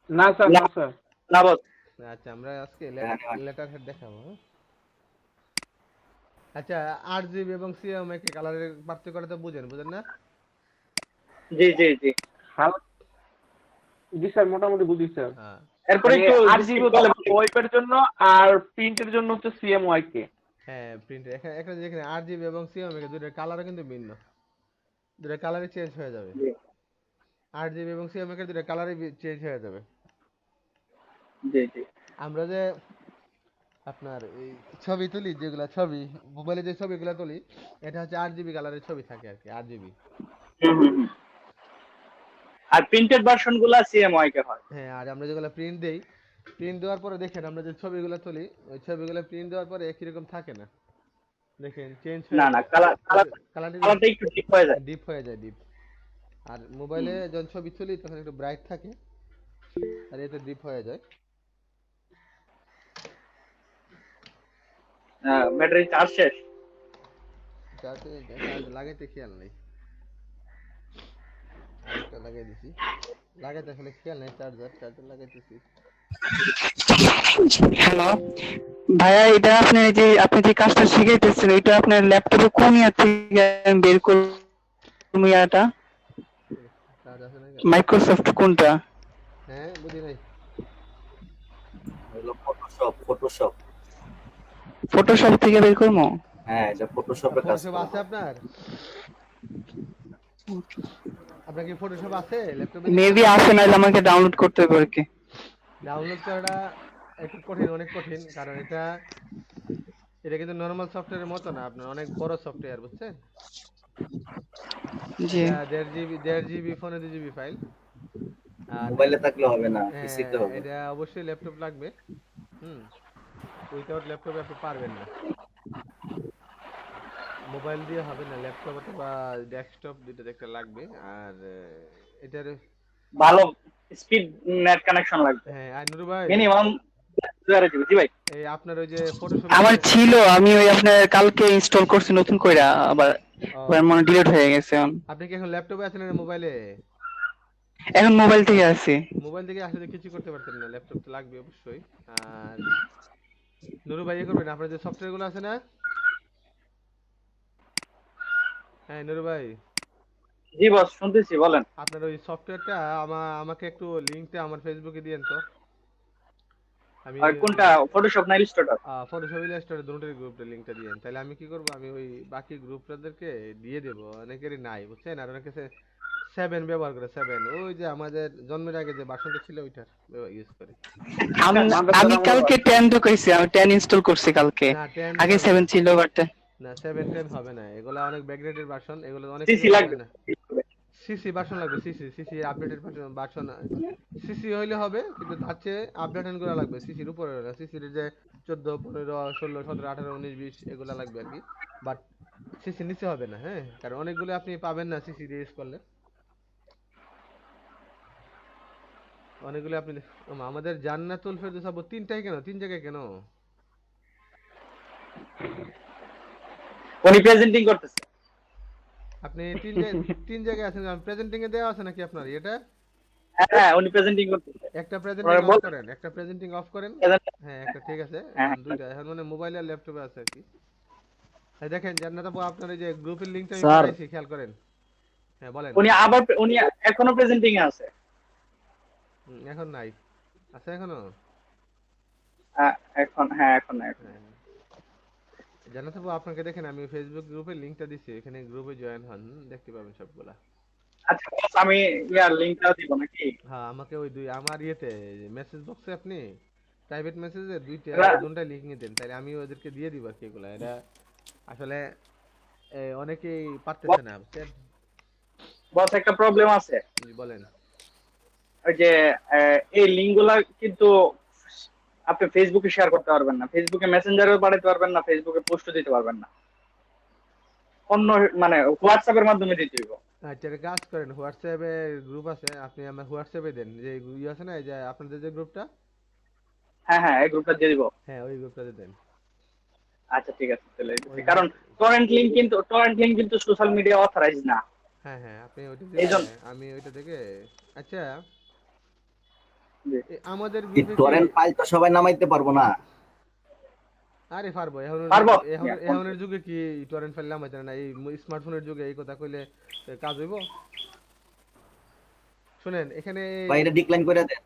না স্যার, না স্যার। না বস। আচ্ছা, আমরা আজকে লেটার হেড দেখাবো, হ্যাঁ? আচ্ছা, RGB এবং CMYK কালারের পার্থক্যটা তো বুঝেন না? জি জি জি, জি স্যার, মোটামুটি বুঝি স্যার। হ্যাঁ, এরপরে একটু আরজিবি ওয়েবের জন্য আর প্রিন্টের জন্য হচ্ছে সিএমওয়াইকে। হ্যাঁ, প্রিন্ট এখানে যেখানে RGB এবং CMYK দুইটার কালারও কিন্তু ভিন্ন, দুইটার কালারই চেঞ্জ হয়ে যাবে। RGB এবং CMYK দুইটার কালারই চেঞ্জ হয়ে যাবে। জি জি, আমরা যে আপনার এই ছবি তুলি, যেগুলা ছবি মোবাইলে যে ছবিগুলা তুলি, এটা হচ্ছে RGB কালারের ছবি থাকে আর কি, RGB। আর প্রিন্টেড ভার্সন গুলা সিএমওয়াই কে হয়। হ্যাঁ, আর আমরা যেগুলো প্রিন্ট দেই, প্রিন্ট দেওয়ার পরে দেখেন আমরা যে ছবিগুলো তুলি, ওই ছবিগুলো প্রিন্ট দেওয়ার পরে একই রকম থাকে না, দেখেন চেঞ্জ হয়ে না না, যায়, কালারটা একটু ডিপ হয়ে যায়। ডিপ হয়ে যায়, ডিপ। আর মোবাইলে যখন ছবি তুলি তখন একটু ব্রাইট থাকে, আর এতে ডিপ হয়ে যায়। ব্যাটারি চার্জ শেষ। চার্জ লাগাইতে খেয়াল নেই, আরেকটা লাগাই দিছি, লাগাইতে আসলে খেয়াল নেই, চার্জার লাগাইতেছি। হ্যালো ভাইয়া, এটা আপনি যে কাজটা শিখাইতেছেন, এটা আপনার ল্যাপটপে কোন ইয়ার থেকে বের করুন, ইয়াটা চার্জ আছে না? মাইক্রোসফট কোনটা? হ্যাঁ, বুঝি নাই। হলো ফটোশপ ফটোশপ থেকে বের করবো? হ্যাঁ, এটা ফটোশপে কাজ ফটোশপ করা আছে হয়। আপনার কি ফটোশপ আছে ল্যাপটপে? মেবি আছে, নাহলে আমাকে ডাউনলোড করতে হবে আর কি। ডাউনলোড করাটা একটু কঠিন, অনেক কঠিন, কারণ এটা কিন্তু নরমাল সফটওয়্যারের মতো না, আপনার অনেক বড় সফটওয়্যার, বুঝছেন? জি, 1.5 GB ফোনে 2 GB ফাইল, আর মোবাইলে থাকলে হবে না, পিসিতে হবে। এটা অবশ্যই ল্যাপটপ লাগবে। উইথাউট ল্যাপটপে আপনি পারবেন না, মোবাইল দিয়ে হবে না, ল্যাপটপ অথবা ডেস্কটপ দুটো একটা লাগবে। আর এটার ভালো স্পিড নেট কানেকশন লাগবে। হ্যাঁ, আর নুরু ভাই, মিনিমাম 2000 জিবি। জি ভাই, এই আপনার ওই যে ফটোশপ আমার ছিল, আমি ওই আপনার কালকে ইনস্টল করছি নতুন কইরা, আবার মনে ডিলিট হয়ে গেছে। আপনি কি এখন ল্যাপটপে আছেন না মোবাইলে? এখন মোবাইল থেকে আছে। মোবাইল থেকে আসলে কিছু করতে পারতেন না, ল্যাপটপ তো লাগবে অবশ্যই। আর নুরু ভাই, করবেন আপনার যে সফটওয়্যার গুলো আছে না, হ্যাঁ নুরু ভাই, জি বস, শুনতেছি, বলেন। আপনার ওই সফটওয়্যারটা আমাকে একটু লিংকটা আমার ফেসবুকে দিয়েন তো। আমি আর কোনটা, ফটোশপ না ইলাস্ট্রেটর? ফটোশপ ইলাস্ট্রেটর দুটোর গ্রুপে লিংকটা দিয়েন, তাহলে আমি কি করব, আমি ওই বাকি গ্রুপটাদেরকে দিয়ে দেব, অনেকেরই নাই বুঝছেন, আর অনেকে 7 ব্যবহার করে, 7 ওই যে আমাদের জন্মের আগে যে ভার্সনটা ছিল ওইটার ইউজ করে। আমি কালকে 10 ঢুকাইছি, আমি 10 ইনস্টল করছি কালকে। না 10 আগে হবে 7 না, ছিল বাট না 7 10 হবে না, এগুলা অনেক ব্যাকগ্রেডেড ভার্সন, এগুলো অনেক সিসি লাগবে না। সিসি ভার্সন লাগবে, সিসি আপডেটেড ভার্সন, সিসি হইলে হবে, কিন্তু তার চেয়ে আপডেটেড করা লাগবে, সিসির উপরে না, সিসির যে 14 15 16 17 18 19 20 এগুলা লাগবে আর কি, বাট সিসি নিচে হবে না, হ্যাঁ, কারণ অনেকগুলো আপনি পাবেন না সিসি দিয়ে ইউজ করলে, অনেকগুলো আপনি আমাদের জান্নাতুল ফেরদৌস আবু 3টাই কেন, 3 জায়গায় কেন? উনি প্রেজেন্টিং করতেছে। আপনি 3 জায়গায় আছেন, প্রেজেন্টিং এ দেওয়া আছে নাকি আপনার এটা? হ্যাঁ উনি প্রেজেন্টিং করতেছে। একটা প্রেজেন্টিং অফ করেন, একটা প্রেজেন্টিং অফ করেন, হ্যাঁ একটা ঠিক আছে, হ্যাঁ। দুইটা এখন মানে মোবাইল আর ল্যাপটপে আছে আর কি। এই দেখেন জান্নাত আপু, আপনার এই যে গ্রুপের লিংকটা আমি স্যার। পাঠাইছি, খেয়াল করেন। হ্যাঁ বলেন। উনি এখনো প্রেজেন্টিং এ আছে। এখন নাই, আছে এখনো? এখন হ্যাঁ এখন নাই। জান্নাত আপু, আপনাকে দেখেন আমি ফেসবুক গ্রুপের লিংকটা দিছি, এখানে গ্রুপে জয়েন হন, দেখতে পাবেন সবগুলা। আচ্ছা বস, আমি লিংকটা দিব নাকি? হ্যাঁ আমাকে ওই আমার ইয়েতে মেসেজ বক্সে আপনি প্রাইভেট মেসেজে দুটো লিংক নিয়ে দেন, তাহলে আমি ওদেরকে দিয়ে দিব আর কি, এগুলা এটা আসলে অনেকেই পারতেছে না বুঝছেন। বস একটা প্রবলেম আছে। জি বলেন। ওই যে এই লিংকগুলা কিন্তু আপনি ফেসবুকে শেয়ার করতে পারবেন না, ফেসবুকে মেসেঞ্জারেও পাঠাতে পারবেন না, ফেসবুকে পোস্টও দিতে পারবেন না, অন্য মানে হোয়াটসঅ্যাপের মাধ্যমে দিতে হইব। আচ্ছা একটা কাজ করেন, হোয়াটসঅ্যাপে গ্রুপ আছে, আপনি আমার হোয়াটসঅ্যাপে দেন, যে ইয়ে আছে না, এই যে আপনাদের যে গ্রুপটা। হ্যাঁ এই গ্রুপটা দিয়ে দিব। হ্যাঁ ওই গ্রুপটাতে দেন। আচ্ছা ঠিক আছে তাহলে, কারণ টরেন্ট লিংক কিন্তু সোশ্যাল মিডিয়া অথরাইজ না। হ্যাঁ আপনি ওইটা দিবেন, আমি ওইটা থেকে। আচ্ছা আমাদের গ্রুপে টরেন্ট ফাইল তো সবাই নামাইতে পারবো না। আরে পারবো, এখনের যুগে কি টরেন্ট ফাইল নামাইতে না, এই স্মার্টফোনের যুগে এই কথা কইলে কাজ হইব? শুনেন এখানে ভাই এটা ডিক্লাইন করে দেন,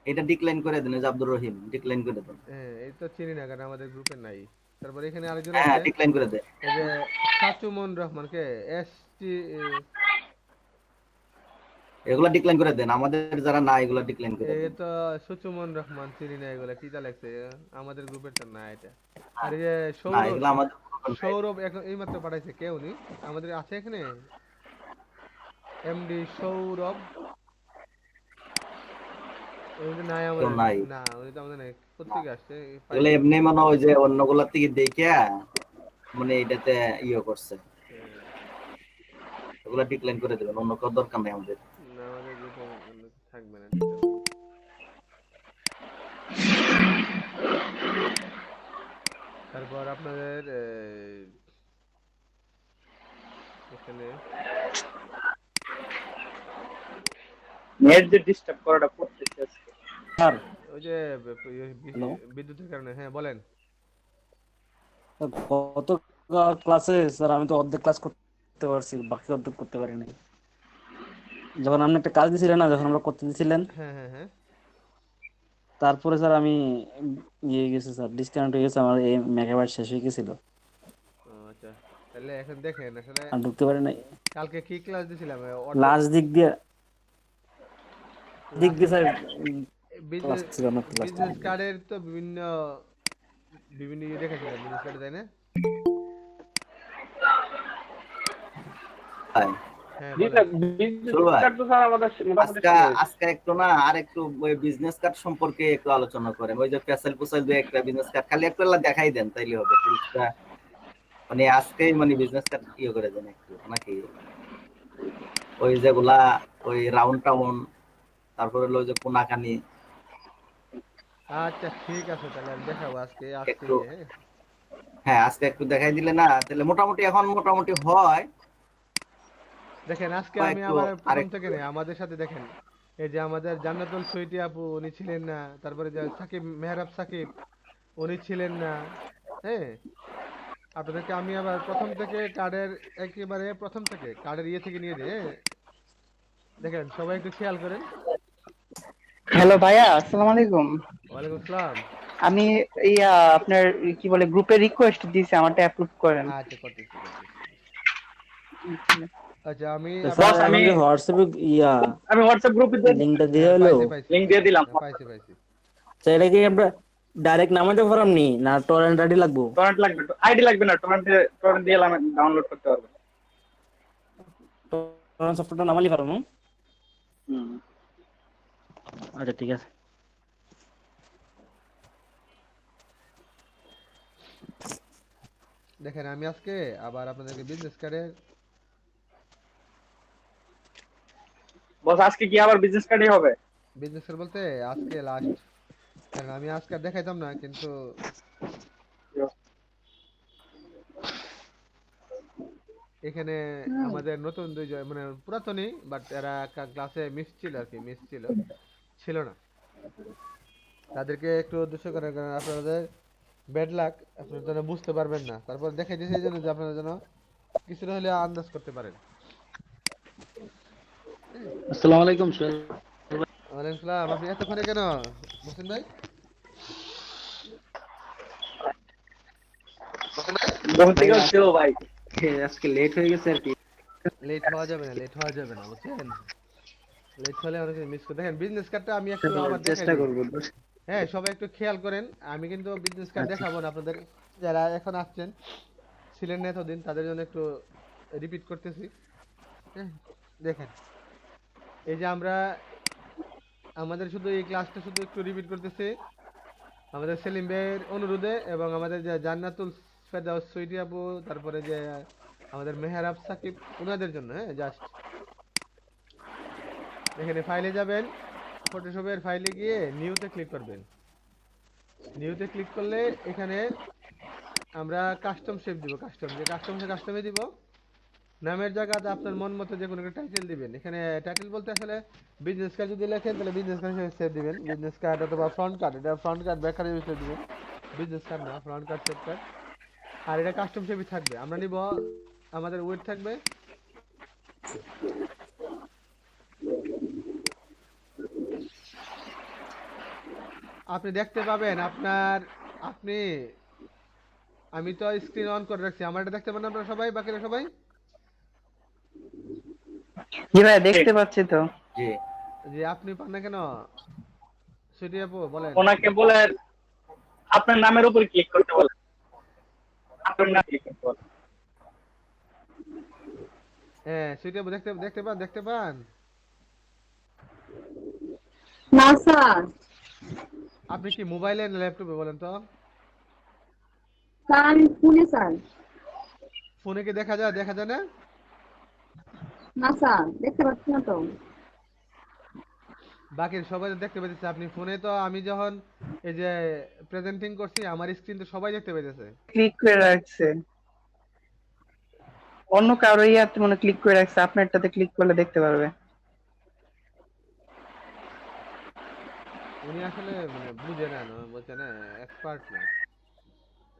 এটা ডিক্লাইন করে দেন, এই যে আব্দুর রহিম ডিক্লাইন করে দেন। হ্যাঁ এই তো চিনি না, কারণ আমাদের গ্রুপে নাই। তারপর এখানে আরেকজন হ্যাঁ আছে, ডিক্লাইন করে দেন। এই যে সাচুমন রহমান কে এসটি, এগুলা ডিক্লাইন করে দেন, আমাদের যারা না এগুলা ডিক্লাইন করে এই দেন। তো সুচুমন রহমান, চিনি না, এগুলা কি তা লাগছে, আমাদের গ্রুপের তো না এটা। আর এই যে না এগুলা আমাদের সৌরভ এখন এইমাত্র পাঠাইছে, কে উনি আমাদের আছে এখানে, এমডি সৌরভ, উনি নাই আমাদের, না উনি তো আমাদের নাই, কোথেকে আসছে এগুলা এমনি মানে ওই যে অন্যগুলা থেকে দেখিয়া মানে এটাতে ইয়ে করছে, এগুলা ডিক্লাইন করে দেবেন, অন্য কোনো দরকার নাই আমাদের। না আমাদের গ্রুপে থাকবে না। তারপর আপনাদের এখানে নেট যে ডিস্টার্ব করাটা করতেছে স্যার। ওই যে বিদ্যুতের কারণে। হ্যাঁ বলেন। কত ক্লাসে স্যার আমি তো অর্ধেক ক্লাস করতে পারছি, বাকি অর্ধেক করতে পারি নাই। যখন আপনি একটা কাজ দিছিলেন না, যখন আমরা করতে দিছিলেন, হ্যাঁ তারপরে স্যার আমি ইয়ে গেছে স্যার, ডিসকানেক্ট হয়ে গেছে, আমার এই মেগাবাইট শেষ হয়ে গেছিল। আচ্ছা তাহলে এখন দেখেন আসলে আর ঢুকতে পারি নাই। কালকে কি ক্লাস দিছিলাম, লাস্ট দিক দিয়ে স্যার বিজনেস কার্ডের তো বিভিন্ন ইয়ে দেখাছিলাম, বিজনেস কার্ডে, তাই না? আজকে একটু না আর একটু ওই বিজনেস কার্ড সম্পর্কে একটু আলোচনা করেন, ওই যে ফেসাল পুসাল দুই একটা বিজনেস কার্ড খালি একটু দেখাই দেন, তাইলে হবে। মানে আজকেই মানে বিজনেস কার্ড ইয়ে করে দেন একটু নাকি, ওই যেগুলা ওই রাউন্ড টাউন, তারপরে হলো যে কোনাকানি। আচ্ছা ঠিক আছে তাহলে আমি দেখাবো আজকে। হ্যাঁ আজকে একটু দেখাই দিলে না, তাহলে মোটামুটি এখন মোটামুটি হয়। দেখেন আজকে আমি আবার প্রথম থেকে নেই, আমাদের সাথে দেখেন এই যে আমাদের জান্নাতুল সুইটি আপু উনি ছিলেন না, তারপরে যে সাকিব মেহরাব সাকিব উনি ছিলেন না। হ্যাঁ আপনাদেরকে আমি আবার প্রথম থেকে কার্ডের একেবারে প্রথম থেকে কার্ডের ইয়ে থেকে নিয়ে দিই। দেখেন সবাই একটু খেয়াল করেন। হ্যালো ভাইয়া, আসসালামু আলাইকুম। ওয়ালাইকুম আসসালাম। আমি আপনার কি বলে গ্রুপে রিকোয়েস্ট দিয়েছি, আমারটা অ্যাপ্রুভ করেন। আচ্ছা করতেছি। আচ্ছা আমি স্যার আমি আমাকে হোয়াটসঅ্যাপে আমি হোয়াটসঅ্যাপ গ্রুপে লিংকটা দিয়ে হলো লিংক দিয়ে দিলাম। পাইছি। স্যার এটা কি আমরা ডাইরেক্ট নামাতে পারলাম নি না টরেন্ট আইডি লাগবো? টরেন্ট লাগবে, আইডি লাগবে না, টরেন্ট দিয়ে ডাউনলোড করতে পারবে। টরেন্ট সফটওয়্যারটা নামালি পারবো? হুম। আচ্ছা ঠিক আছে। দেখেন আমি আজকে আবার আপনাদেরকে বিজনেস কার্ডের বস আজকে কি আবার বিজনেস কার্ডই হবে? বিজনেস কার্ড বলতে আজকে লাস্ট, কারণ আমি আজকে আর দেখাইতাম না, কিন্তু এখানে আমাদের নতুন দুইজন মানে পুরাতনই, বাট এরা ক্লাসে মিস ছিল আর কি, ছিল না, তাদেরকে একটু উদ্দেশ্য করে, কারণ আপনাদের ব্যাড লাক, আপনারা যেন বুঝতে পারবেন না, তারপর দেখাই দিয়েছে এই জন্য যে আপনারা যেন কিছুটা হলে আন্দাজ করতে পারেন। আসসালামু আলাইকুম স্যার। ওয়ালাইকুম আসসালাম। আপনি এতক্ষণে কেন মুসলিম ভাই? ভাই আজকে লেট হয়ে গেছে আর কি। লেট হওয়া যাবে না বুঝছেন, লেট হলে অনেক মিস করে। দেখেন বিজনেস কার্ডটা আমি একটু আবার চেষ্টা করব। হ্যাঁ সবাই একটু খেয়াল করেন, আমি কিন্তু বিজনেস কার্ড দেখাবো না আপনাদের, যারা এখন আসছেন ছিলেন না এতদিন তাদের জন্য একটু রিপিট করতেছি। হ্যাঁ দেখেন, এই যে আমরা আমাদের শুধু এই ক্লাসটা শুধু একটু রিপিট করতেছি আমাদের সেলিম ভাইয়ের অনুরোধে, এবং আমাদের যে জান্নাতুল ফেরদাউস সুইটি আপু, তারপরে যে আমাদের মেহরাব সাকিব, ওনাদের জন্য। হ্যাঁ জাস্ট এখানে ফাইলে যাবেন, ফটোশপের ফাইলে গিয়ে নিউতে ক্লিক করবেন। নিউতে ক্লিক করলে এখানে আমরা কাস্টম শেপ দিব, কাস্টমে দিব, নামের জায়গাতে আপনার মন মতো যে কোনো একটা টাইটেল দিবেন। এখানে টাইটেল বলতে আসলে বিজনেস কার্ড যদি লেখেন তাহলে বিজনেস কার্ড হিসেবে সেভ দিবেন, বিজনেস কার্ড অথবা ফ্রন্ট কার্ড, এটা ফ্রন্ট কার্ড ব্যাক কার্ড হিসেবে দিবেন, বিজনেস কার্ড না, ফ্রন্ট কার্ড সেভ কার্ড। আর এটা কাস্টম শেপই থাকবে, আমরা নিব আমাদের ওয়েট থাকবে আপনি দেখতে পাবেন আপনি আমি তো স্ক্রিন অন করে রাখছি, আমার এটা দেখতে পান আপনারা সবাই, বাকিরা সবাই? জি ভাই দেখতে পাচ্ছি তো। জি যে আপনি পান না কেন সুইটি আপু বলেন? ওনাকে বলে আপনার নামের উপর ক্লিক করতে বলেন, আপনার নাম ক্লিক করতে বলেন। হ্যাঁ সুইটি আপু দেখতে পান? না স্যার। আপনি কি মোবাইলে না ল্যাপটপে বলেন তো? স্যার আমি ফোনে স্যার। ফোনে কি দেখা যায় না? না স্যার দেখতে পাচ্ছি না তো। বাকি সবাই তো দেখতে পেতেছে, আপনি ফোনে তো আমি যখন এই যে প্রেজেন্টিং করছি আমার স্ক্রিন তো সবাই দেখতে পেতেছে। ক্লিক করে রাখছে অন্য কারো ইয়াতে মনে ক্লিক করে রাখছে, আপনারটাতে ক্লিক করলে দেখতে পারবে। উনি আসলে মানে বুঝে না, বলছে না এক্সপার্ট না,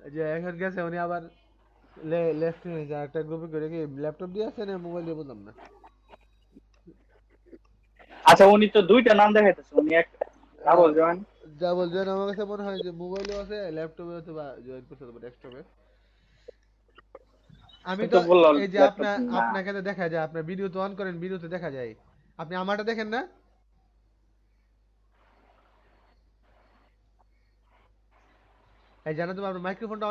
এই যে এখন গেছে উনি আবার লেফট নিয়ে যায় একটা গ্রুপে করে, কি ল্যাপটপ দিয়ে আছে না মোবাইল দিয়ে বললাম না। আচ্ছা উনি তো দুইটা নাম দেখাইতেছে, উনি একটা ডাবল জয়েন আমার কাছে মনে হয় যে মোবাইলও আছে ল্যাপটপে হয়তো বা জয়েন করতে হবে ডেস্কটপে। আমি তো বললাম এই যে আপনাকে তো দেখা যায়, আপনার ভিডিও তো অন করেন, ভিডিওতে দেখা যায়, আপনি আমারটা দেখেন না? এই জানো তো, আপনার মাইক্রোফোনটা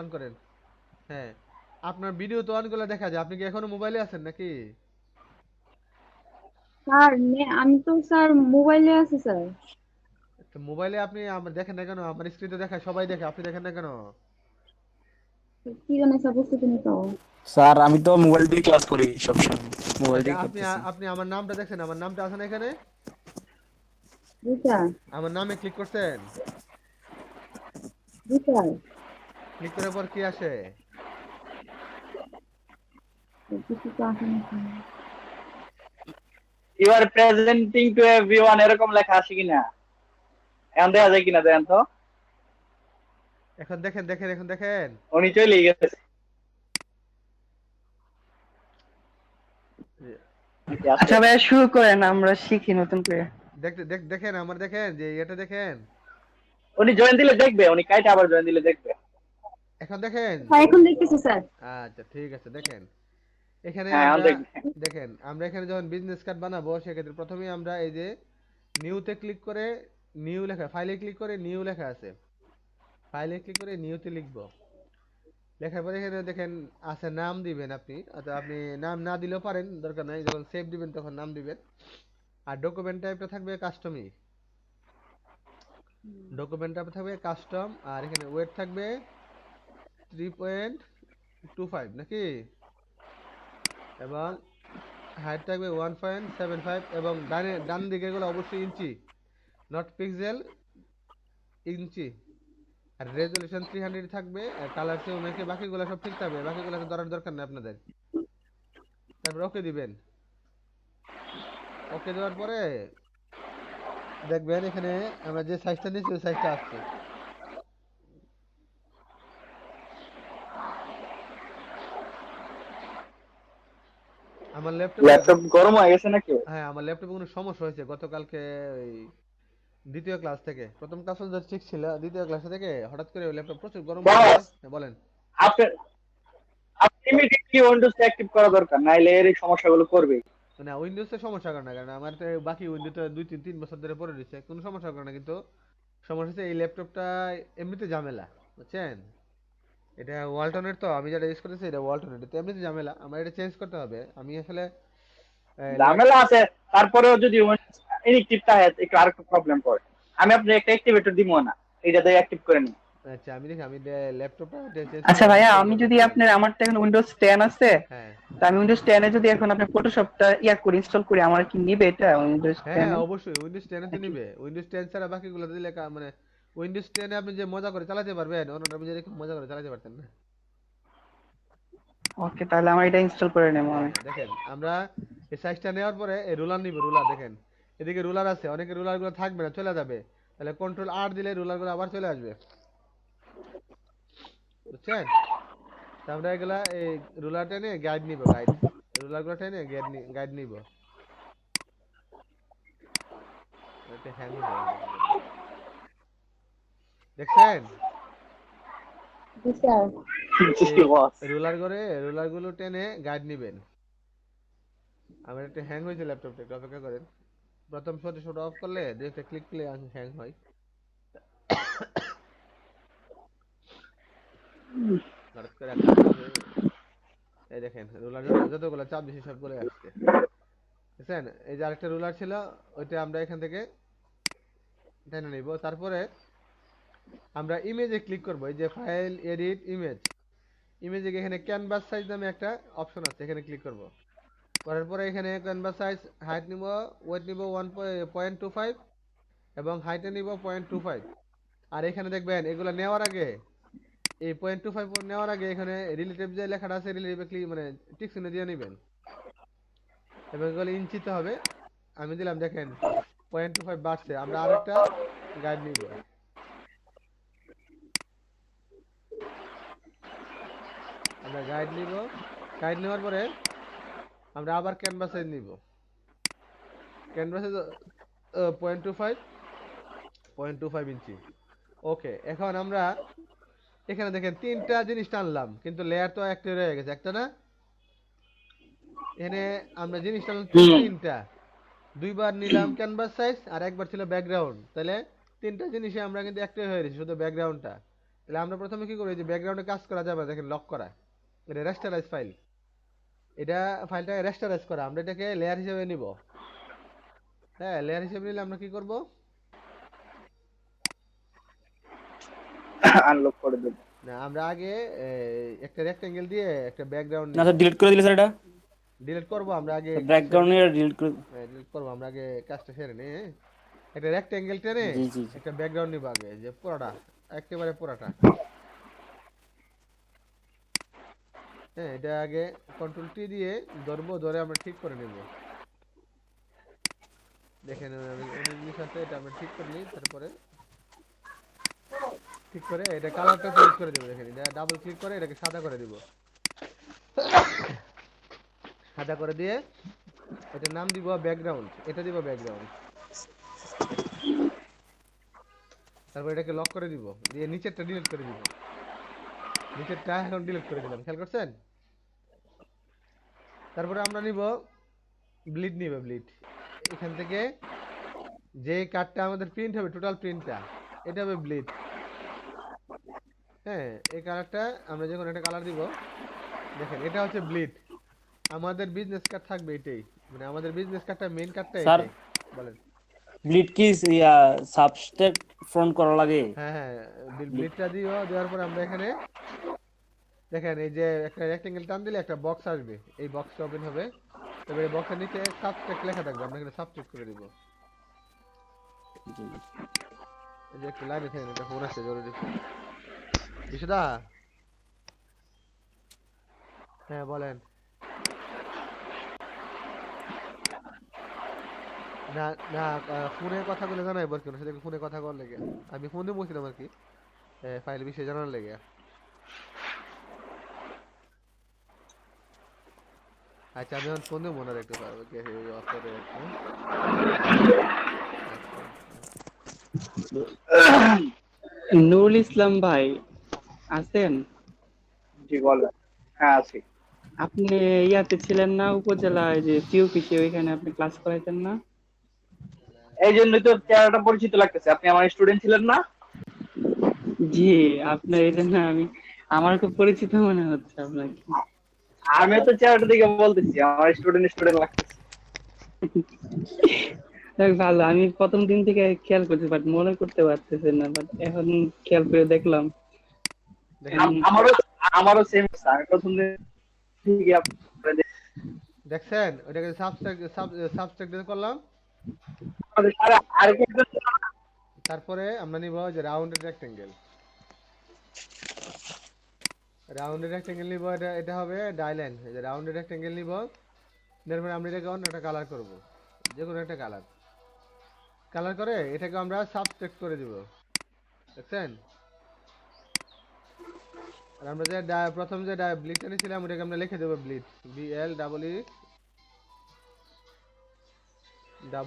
অন করেন। হ্যাঁ আপনার ভিডিও তো অন করলে দেখা যায়, আপনি কি এখনো মোবাইলে আছেন নাকি? স্যার আমি তো স্যার মোবাইলে আছি স্যার। তো মোবাইলে আপনি আমার দেখেন না কেন? আমার স্ক্রিনে দেখায়, সবাই দেখে, আপনি দেখেন না কেন? কি জানি স্যার বুঝতে পারিনি তো। স্যার আমি তো মোবাইল দিয়ে ক্লাস করি সবসময়, মোবাইল দিয়ে আপনি করতেছি। আপনি আমার নামটা দেখছেন? আমার নামটা আছে না এখানে? জি স্যার। আমার নামে ক্লিক করছেন? জি স্যার। ক্লিক করার পর কি আসে? কিছু তো আসে না sir. You are presenting to everyone এরকম লেখা আছে কিনা এখন দেখা যায় কিনা দেখেন তো। এখন দেখেন উনি চলে গেছে। আচ্ছা ভাইয়া শুরু করেন, আমরা শিখি নতুন করে। দেখেন আমার দেখেন যে এটা দেখেন উনি জয়েন দিলে দেখবে, উনি কাইটা আবার জয়েন দিলে দেখবে। এখন দেখেন, হ্যাঁ এখন দেখতেছি স্যার। আচ্ছা ঠিক আছে। দেখেন এখানে হ্যাঁ আমরা দেখবে। দেখেন আমরা এখানে যখন বিজনেস কার্ড বানাবো সেক্ষেত্রে প্রথমেই আমরা এই যে নিউতে ক্লিক করে নিউ লেখা, ফাইলে ক্লিক করে নিউ লেখা আছে, ফাইলে ক্লিক করে নিউতে লিখবো। লেখার পরে এখানে দেখেন আছে নাম দিবেন আপনি, অথবা আপনি নাম না দিলেও পারেন, দরকার নাই, যখন সেভ দিবেন তখন নাম দিবেন। আর ডকুমেন্ট টাইপটা থাকবে কাস্টমই, ডকুমেন্ট টাইপ থাকবে কাস্টম। আর এখানে ওয়েট থাকবে 3.25 নাকি, এবং হাইট থাকবে 1.75, এবং ডান দিকে গুলো অবশ্যই ইঞ্চি, নট পিক্সেল, ইঞ্চি। আর রেজুলেশন 300 থাকবে, আর কালার চেয়ে নাকি বাকিগুলো সব ঠিক থাকবে, বাকিগুলো ধরার দরকার নেই আপনাদের। তারপর ওকে দিবেন। ওকে দেওয়ার পরে দেখবেন এখানে আমরা যে সাইজটা নিয়েছি ওই সাইজটা আসছে। আমার ল্যাপটপ গরম হয়ে গেছে নাকি? হ্যাঁ আমার ল্যাপটপে কোনো সমস্যা হয়েছে গতকালকে, ওই দ্বিতীয় ক্লাস থেকে। প্রথম ক্লাস পর্যন্ত ঠিক ছিল, দ্বিতীয় ক্লাস থেকে হঠাৎ করে ওই ল্যাপটপ প্রচুর গরম হয়ে গেছে। বলেন। আপনি ইমিডিয়েটলি উইন্ডোজটা অ্যাক্টিভ করা দরকার, নাইলে এর এই সমস্যাগুলো করবে। না উইন্ডোজে সমস্যা করে না, কারণ আমার তো বাকি উইন্ডোতে 2-3 বছর ধরে পড়ে রয়েছে, কোনো সমস্যা করে না। কিন্তু সমস্যা হচ্ছে এই ল্যাপটপটা এমনিতে ঝামেলা, বুঝছেন? এটা ওয়ালটনের, তো আমি যেটা ইউজ করতেছি এটা ওয়ালটনের, তো এমনিতে ঝামেলা, আমার এটা চেঞ্জ করতে হবে। আমি আসলে ঝামেলা আছে, তারপরেও যদি ইনঅ্যাক্টিভটা হয় একটু আরেকটু প্রবলেম করে। আমি আপনি একটা অ্যাক্টিভেটর দিব না, এটা দিয়ে অ্যাক্টিভ করে নিন। আচ্ছা আমি দেখি, আমি ল্যাপটপটা চেঞ্জ। আচ্ছা ভাইয়া, আমি যদি আপনার, আমারটা এখন উইন্ডোজ 10 আছে, হ্যাঁ তা আমি উইন্ডোজ 10 এ যদি এখন আপনার ফটোশপটা করে ইনস্টল করি, আমার কি নিবে এটা উইন্ডোজ 10 হ্যাঁ এ? অবশ্যই উইন্ডোজ 10 এ নিবে। উইন্ডোজ 10 ছাড়া বাকিগুলো দিলে মানে উইন্ডোজ 10 এ আপনি যে মজা করে চালাতে পারবেন, অন্যটা আপনি যেরকম মজা করে চালাতে পারতেন না। ওকে, তাহলে আমার এটা ইনস্টল করে নেব আমি। দেখেন আমরা এই সাইজটা নেওয়ার পরে এই রুলার নিব। রুলার দেখেন এদিকে রুলার আছে, অনেকে রুলারগুলো থাকবে না, চলে যাবে, তাহলে কন্ট্রোল আর দিলে রুলারগুলো আবার চলে আসবে, বুঝছেন? তা আমরা এগুলা এই রুলার টেনে গাইড নিব, গাইড, রুলারগুলো টেনে গাইড নিব। এটা হ্যাং হয়ে যাবে, দেখছেন? রুলারগুলো টেনে গাইড নিবেন। আমার একটা হ্যাং হয়েছে ল্যাপটপটা, একটু অপেক্ষা করেন। প্রথম ছোট অফ করলে দুইটা ক্লিক করলে হ্যাং হয়। হঠাৎ করে এই দেখেন রুলার যতগুলো চাপ দিছি সবগুলো আসছে, বুঝছেন? এই যে আরেকটা রুলার ছিল, ওইটা আমরা এখান থেকে টেনে নিব। তারপরে আমরা ইমেজে ক্লিক করব, এই যে ফাইল, এডিট, ইমেজে এখানে ক্যানভাস সাইজ নামে একটা অপশন আছে, এখানে ক্লিক করব। করার পরে এখানে ক্যানভাস সাইজ, হাইট নিব, ওয়েট নিব 1.25, এবং হাইটে নিব 0.25। আর এখানে দেখবেন এগুলো নেওয়ার আগে, এই 0.25 নেওয়ার আগে এখানে রিলেটিভ যে লেখাটা আছে রিলেটিভ ক্লিক মানে টিক চিহ্ন দিয়ে নেবেন, এবং এগুলো ইঞ্চিতে হবে। আমি দিলাম, দেখেন 0.25 বাড়ছে। আমরা আরেকটা গাইড নিব, আমরা গাইড নেওয়ার পরে আমরা আবার ক্যানভাসে নিব, ক্যানভাসে 0.25 ইঞ্চি। ওকে, এখন আমরা এখানে দেখেন তিনটা জিনিস টানলাম, কিন্তু লেয়ার তো একটা রয়ে গেছে, একটা না? এখানে আমরা জিনিস টানলাম তিনটা, দুইবার নিলাম ক্যানভাস সাইজ, আর একবার ছিল ব্যাকগ্রাউন্ড, তাহলে তিনটা জিনিসে আমরা কিন্তু একটা হয়ে গেছি, শুধু ব্যাকগ্রাউন্ডটা। তাহলে আমরা প্রথমে কি করি, যে ব্যাকগ্রাউন্ডে কাজ করা যাবে, দেখেন লক করা, এটা রেস্টারাইজ ফাইল, এটা ফাইলটা রেস্টারাইজ করা, আমরা এটাকে লেয়ার হিসেবে নিব। হ্যাঁ লেয়ার হিসেবে নিলে আমরা কি করব, আনলক করে দেব না আমরা আগে একটা রেক্টেঙ্গেল দিয়ে একটা ব্যাকগ্রাউন্ড না স্যার, ডিলিট করে দিলে স্যার এটা ডিলিট করব। আমরা আগে ব্যাকগ্রাউন্ড এর ডিলিট করে ডিলিট করব, আমরা আগে কাজটা সেরে নেই। একটা রেক্টেঙ্গেল টেনে একটা ব্যাকগ্রাউন্ড নিব আগে, যে পুরোটা, একেবারে পুরোটা। হ্যাঁ এটা আগে কন্ট্রোল টি দিয়ে ধরবো, ধরে আমরা ঠিক করে নেব। দেখেন অনেক জিনিস আছে, এটা আমরা ঠিক করে নিই। তারপরে ঠিক করে এটা কালারটা চেঞ্জ করে দেব। দেখেন এটা ডাবল ক্লিক করে এটাকে সাদা করে দিব, সাদা করে দিয়ে এটার নাম দিব ব্যাকগ্রাউন্ড, এটা দিব ব্যাকগ্রাউন্ড। তারপর এটাকে লক করে দিব, দিয়ে নিচেরটা ডিলিট করে দিব। নিচেরটা এখন ডিলিট করে দিলাম, খেয়াল করছেন? তারপরে আমরা নিব ব্লিড, ব্লিড এখান থেকে যে কার্ডটা আমাদের প্রিন্ট হবে, টোটাল প্রিন্টটা, এটা হবে ব্লিড। হ্যাঁ, এই কালারটা আমরা যখন একটা কালার দিব, দেখেন এটা হচ্ছে ব্লিড। আমাদের বিজনেস কার্ড থাকবে এটাই, মানে আমাদের বিজনেস কার্ডটা মেইন কার্ডটা স্যার, এটাই। বলেন। ব্লিড কি সাবস্ট্রাক্ট ফ্রন্ট করা লাগে? হ্যাঁ হ্যাঁ, ব্লিডটা দিও, দেওয়ার পর আমরা এখানে দেখেন এই যে একটা রেক্টেঙ্গেল টান দিলে একটা বক্স আসবে, এই বক্সটা ওপেন হবে। তবে এই বক্সের নিচে সাবস্ট্রাক্ট লেখা থাকবে, আমরা এখানে সাবস্ট্রাক্ট করে দিব। এই যে একটু লাইনে থাকেন, এটা ফোন আসছে জরুরি। বিশুদা, হ্যাঁ বলেন। না না, ফোনে কথা বলে জানাই বল, কেন সেটাকে ফোনে কথা কর লেগে আমি ফোনে বলছিলাম আর কি, ফাইল বিষয়ে জানার লেগে। আচ্ছা, আমি এখন ফোনে মনে রাখতে পারবো কে অফ করে একটু। নুরুল ইসলাম ভাই আছেন? জি বলেন। হ্যাঁ আছি। আপনি ইয়াতে ছিলেন না উপজেলায়, যে সিউপিসি, ওইখানে আপনি ক্লাস করাইতেন না? এই জন্যই তো চেহারাটা পরিচিত লাগতেছে, আপনি আমার স্টুডেন্ট ছিলেন না? জি, আপনার এই জন্য আমার খুব পরিচিত মনে হচ্ছে আপনাকে। আমিও তো চেহারাটা দেখে বলতেছি আমার স্টুডেন্ট লাগতেছে। যাক ভালো, আমি প্রথম দিন থেকে খেয়াল করছি, বাট মনে করতে পারতেছেন না, বাট এখন খেয়াল করে দেখলাম। আমারও সেম, আমি প্রথম দিন থেকে দেখছেন ওইটাকে সাবস্ট্রাক্ট করলাম। তারপরে আমরা নিব যে রাউন্ডেড রেক্টেঙ্গেল, নিব, এটা হবে ডাইলাইন। এই যে রাউন্ডেড রেক্টেঙ্গেল নিব, এরপরে আমরা এটাকে অন্য একটা কালার করব, যে কোনো একটা কালার করে এটাকে আমরা সাবস্ট্রাক্ট করে দিব, দেখছেন? আর আমরা যে প্রথম যে ব্লিডটা নিয়েছিলাম ওটাকে আমরা লিখে দেবো ব্লিড,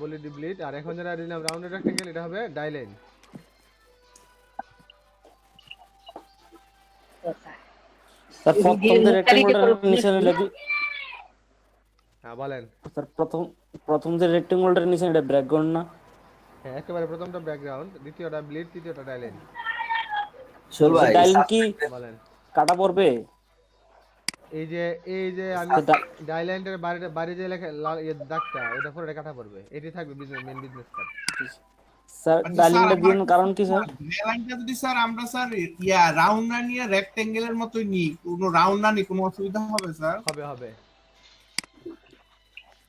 BLEED ব্লিড। আর এখন যেটা দিলাম রাউন্ডেড রেক্টেঙ্গেল, এটা হবে ডাইলাইন। স্যার, প্রথম যে রেক্টেঙ্গেলটার নিচে লাগি। হ্যাঁ বলেন। স্যার, প্রথম যে রেক্টেঙ্গেলটার নিচে, এটা ব্যাকগ্রাউন্ড না? হ্যাঁ, একেবারে প্রথমটা ব্যাকগ্রাউন্ড, দ্বিতীয়টা ব্লিড, তৃতীয়টা ডাইলাইন। চল ভাই, ডাইলাইন কি বলেন। কাটা পড়বে? এই যে আমি ডাইলাইনের বাইরে যে লেখা লাল দাগটা, ওটা পুরোটা কাটা পড়বে, এটি থাকবে মেইন বিজনেস কার্ড। স্যার, ডাইলাইনটা দিন কারণ কি স্যার? ডাইলাইনটা যদি স্যার আমরা স্যার রাউন্ড না নিয়ে রেক্টেঙ্গেলের মতই নিই, কোনো রাউন্ড না নিই, কোনো অসুবিধা হবে স্যার? হবে।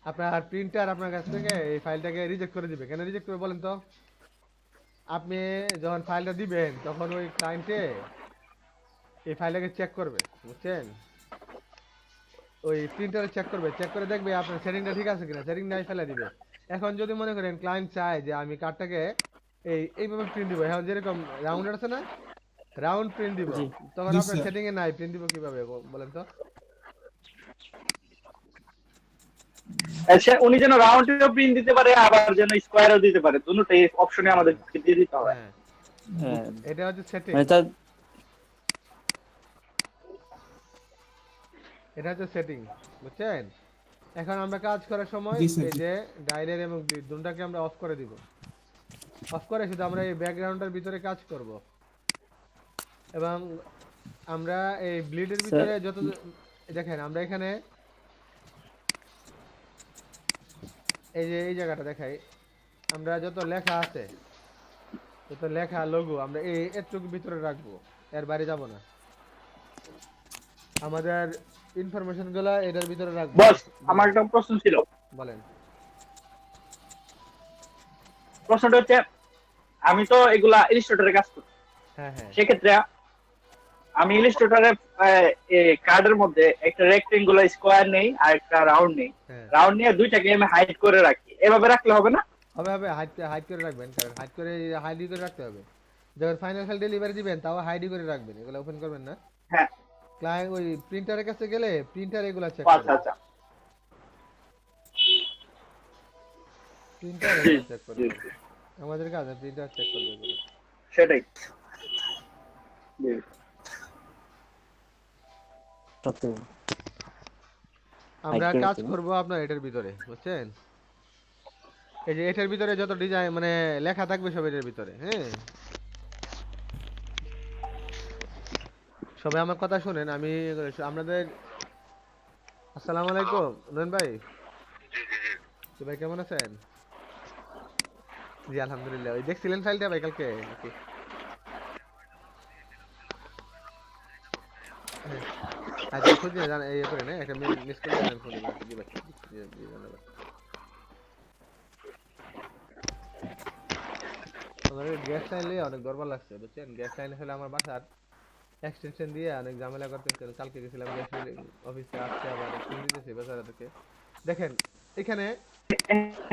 আপনার প্রিন্টার আপনার কাছ থেকে এই ফাইলটাকে রিজেক্ট করে দিবে। কেন রিজেক্ট করবে বলেন তো? আপনি যখন ফাইলটা দিবেন তখন ওই ক্লায়েন্টে এই ফাইলটাকে চেক করবে, বুঝছেন? ওই প্রিন্টারে চেক করে দেখবে আপনার সেটিংটা ঠিক আছে কিনা, সেটিং নাই ফেলে দিবে। এখন যদি মনে করেন ক্লায়েন্ট চায় যে আমি কার্ডটাকে এইভাবে প্রিন্ট দিব, এখন যেরকম রাউন্ড আছে না, রাউন্ড প্রিন্ট দিব, তখন আপনার সেটিং এ নাই, প্রিন্ট দিব কিভাবে বলেন তো? আচ্ছা, উনি যেন রাউন্ডেও প্রিন্ট দিতে পারে, আবার যেন স্কয়ারও দিতে পারে, দুটোই অপশনে আমাদের দিয়ে দিতে হবে। হ্যাঁ, এটা হচ্ছে সেটিং। এটা হচ্ছে সেটিং, বুঝছেন? এখন আমরা কাজ করার সময় এই যে ডাইলার এবং ব্লিড দুটোটাকে আমরা অফ করে দিব। অফ করে শুধু আমরা এই ব্যাকগ্রাউন্ডের ভিতরে কাজ করব, এবং আমরা এই ব্লিডের ভিতরে যত দেখেন, আমরা এখানে এই যে এই জায়গাটা দেখাই, আমরা যত লেখা আছে, যত লেখা লোগো আমরা এতটুকু ভিতরে রাখবো, এর বাইরে যাব না। আমাদের ইনফরমেশন গুলা এটার ভিতরে রাখবো। বস, আমার একটা প্রশ্ন ছিল। বলেন। প্রশ্নটা হচ্ছে, আমি তো এগুলা ইলাস্ট্রেটরে কাজ করি। হ্যাঁ। সেক্ষেত্রে আমি ইলাস্ট্রেটরে কার্ডের মধ্যে একটা রেক্টেঙ্গুলার স্কয়ার নেই আর একটা রাউন্ড নেই, রাউন্ড নিয়ে দুইটাকে আমি হাইড করে রাখি, এভাবে রাখলে হবে না? হবে, হাইড করে রাখবেন, কারণ হাইড করে রাখতে হবে। যখন ফাইনাল ডেলিভারি দিবেন তাও হাইড করে রাখবেন, এগুলো ওপেন করবেন না। হ্যাঁ, ক্লায়েন্ট ওই প্রিন্টারের কাছে গেলে প্রিন্টার এগুলা চেক করবে। আচ্ছা, প্রিন্টার চেক করবে, আমাদের কাজ প্রিন্টার চেক করবে এগুলো। সেটাই। জি। সত্যি আমরা হাইট করে কাজ দিন। করব আপনার এটার ভিতরে, বুঝছেন? এই যে এটার ভিতরে যত ডিজাইন মানে লেখা থাকবে সব এটার ভিতরে, হ্যাঁ? সবাই আমার কথা শুনেন, আমি আপনাদের আসসালামু আলাইকুম নয়ন ভাই। জি ভাই কেমন আছেন? জি আলহামদুলিল্লাহ। ওই দেখছিলেন ফাইলটা ভাই কালকে নাকি? হ্যাঁ। আচ্ছা খুঁজ নিয়ে জান এই করে না একটা মিস কল দিয়ে ফোন দিবেন। জি ভাই। জি ধন্যবাদ। আমার গ্যাস লাইন নিয়ে অনেক গড়বড় লাগছে, বুঝছেন? গ্যাস লাইন হলে আমার বাসার এক্সটেনশন দিয়ে অনেক ঝামেলা করতেছিল। কালকে গেছিলাম গ্যাস অফিসে, আজকে আবার ফোন দিতেছি বেচারাদেরকে। দেখেন এখানে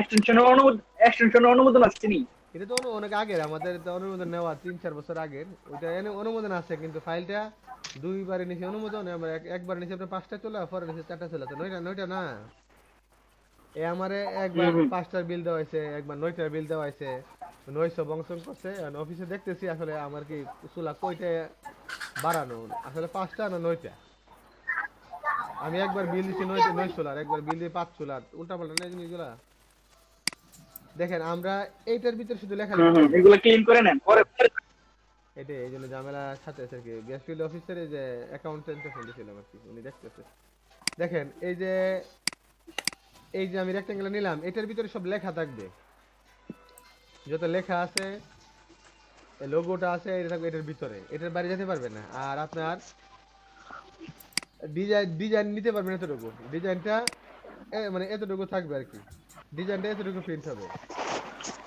এক্সটেনশনের অনুমোদন আসছে নি? এটা তো অনেক আগের, আমাদের তো অনুমোদন নেওয়া 3-4 বছর আগের। ওইটা এনে অনুমোদন আছে কিন্তু ফাইলটা দুইবারে নিচে অনুমোদন, আমরা একবার নিচে আপনার 5টা চলে, পরে নিচে 4টা চলে, তো নয়টা না। এ আমারে একবার 5টার বিল দেওয়া হয়েছে, একবার 9টার বিল দেওয়া হয়েছে, 900 বংশন করছে। অফিসে দেখতেছি আসলে আমার কি চুলা কয়টা বাড়ানো, আসলে 5টা না 9টা। আমি একবার বিল দিছি 9 চুলার, একবার বিল দিয়ে 5 চুলার, উল্টা পাল্টা না জিনিসগুলা। দেখেন আমরা এইটার ভিতরে শুধু লেখালেখি এগুলো ক্লিন করে নেন পরে। এটাই এই জন্য ঝামেলা সাথে আছে কি, গ্যাস ফিল্ড অফিসারে যে অ্যাকাউন্টেন্টে ফোন দিয়েছিলাম আর কি, উনি দেখতেছে। দেখেন এই যে আমি রেক্টেঙ্গেল নিলাম, এটার ভিতরে সব লেখা থাকবে, যত লেখা আছে লোগোটা আছে এটা থাকবে এটার ভিতরে, এটার বাইরে যেতে পারবে না। আর আপনার ডিজাইন নিতে পারবেন এতটুকু, ডিজাইনটা মানে এতটুকু থাকবে আর কি, ডিজাইনটা এতটুকু প্রিন্ট হবে।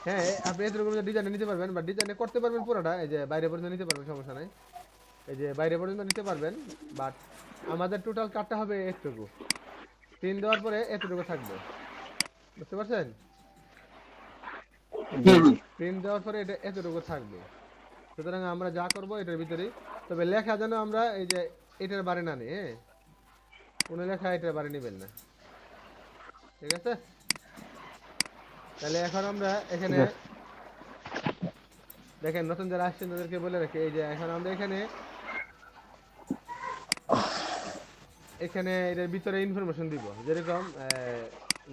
হ্যাঁ আপনি এতটুকু ডিজাইন নিতে পারবেন বা ডিজাইনে করতে পারবেন পুরোটা, এই যে বাইরে পর্যন্ত নিতে পারবেন, সমস্যা নাই। এই যে বাইরে পর্যন্ত নিতে পারবেন, বাট আমাদের টোটাল কাটটা হবে এতটুকু, প্রিন্ট দেওয়ার পরে এতটুকু থাকবে, বুঝতে পারছেন? প্রিন্ট দেওয়ার পরে এটা এতটুকু থাকবে। সুতরাং আমরা যা করব এটার ভিতরেই, তবে লেখা যেন আমরা এই যে এটার বারে না নিই, হ্যাঁ কোনো লেখা এটার বারে নেবেন না, ঠিক আছে? তাহলে এখন আমরা এখানে দেখেন নতুন যারা আসছেন তাদেরকে বলে রাখি, এই যে এখন আমরা এখানে এটার ভিতরে ইনফরমেশন দিব, যেরকম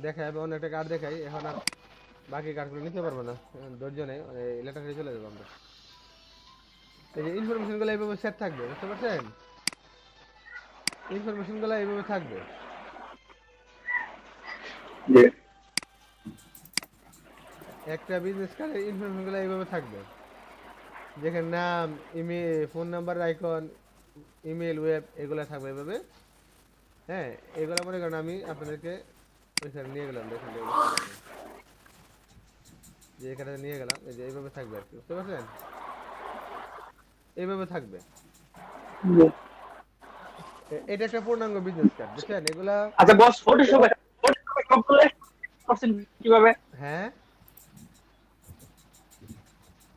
দেখায় অন্য একটা কার্ড দেখাই। এখন আর বাকি কার্ডগুলো নিতে পারবো না, ধৈর্য নেই, লেটারে চলে যাবো আমরা। এই যে ইনফরমেশন গুলো এইভাবে সেট থাকবে, বুঝতে পারছেন? ইনফরমেশন গুলো এইভাবে থাকবে, একটা বিজনেস কার্ডের ইনফরমেশন গুলো এইভাবে থাকবে, যেখানে নাম, email, phone number, icon, email, web এগুলো থাকবে এইভাবে। হ্যাঁ এগুলো মনে করেন আমি আপনাদেরকে ওইখানে নিয়ে গেলাম, দেখেন যে এখানে নিয়ে গেলাম, এই যে এইভাবে থাকবে আর কি, বুঝতে পারছেন? এইভাবে থাকবে, এটা একটা পূর্ণাঙ্গ বিজনেস কার্ড, বুঝছেন? এগুলা আচ্ছা বস, ফটোশপে সবগুলো করছেন কিভাবে? হ্যাঁ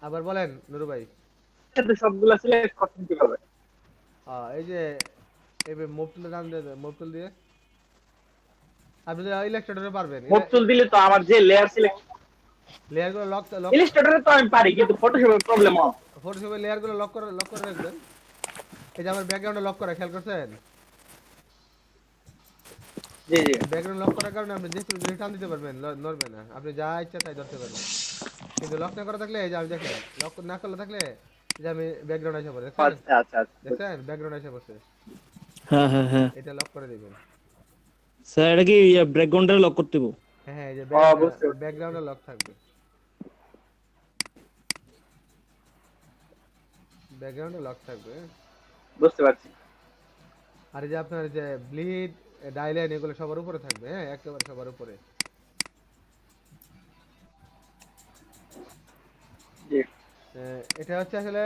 আবার বলেন নুরু ভাই। সবগুলো সিলেক্ট করছেন কিভাবে? এই যে এইভাবে মুভ টুলে টান দিয়ে, মুভ টুল দিয়ে আপনি ইলাস্ট্রেটরে পারবেন। মুভ টুল দিলে তো আমার যে লেয়ার সিলেক্ট, লেয়ারগুলো লক ইলাস্ট্রেটরে তো আমি পারি কিন্তু ফটোশপে প্রবলেম হয়। ফটোশপে লেয়ারগুলো লক করে রাখবেন। এই যে আমার ব্যাকগ্রাউন্ডে লক করা, খেয়াল করছেন? জি জি, ব্যাকগ্রাউন্ড লক করার কারণে আপনি যে কোনো জিনিস টান দিতে পারবেন, নড়বে না, আপনি যা ইচ্ছা তাই ধরতে পারবেন। কিন্তু লক না করা থাকলে এই যে আমি দেখেন, লক না করলে থাকলে যে আমি ব্যাকগ্রাউন্ড এসে পড়ে, আচ্ছা আচ্ছা দেখছেন? ব্যাকগ্রাউন্ড এসে পড়ছে, হ্যাঁ হ্যাঁ হ্যাঁ এটা লক করে দিবেন। স্যার এটা কি ব্যাকগ্রাউন্ডে লক করতে হবে? হ্যাঁ এই যে ব্যাকগ্রাউন্ডে লক থাকবে, ব্যাকগ্রাউন্ডে লক থাকবে, বুঝতে পারছি। আর এই যে আপনার যে ব্লিড, ডাইলাইন এগুলো সবার উপরে থাকবে, হ্যাঁ একেবারে সবার উপরে। জি, এটা হচ্ছে আসলে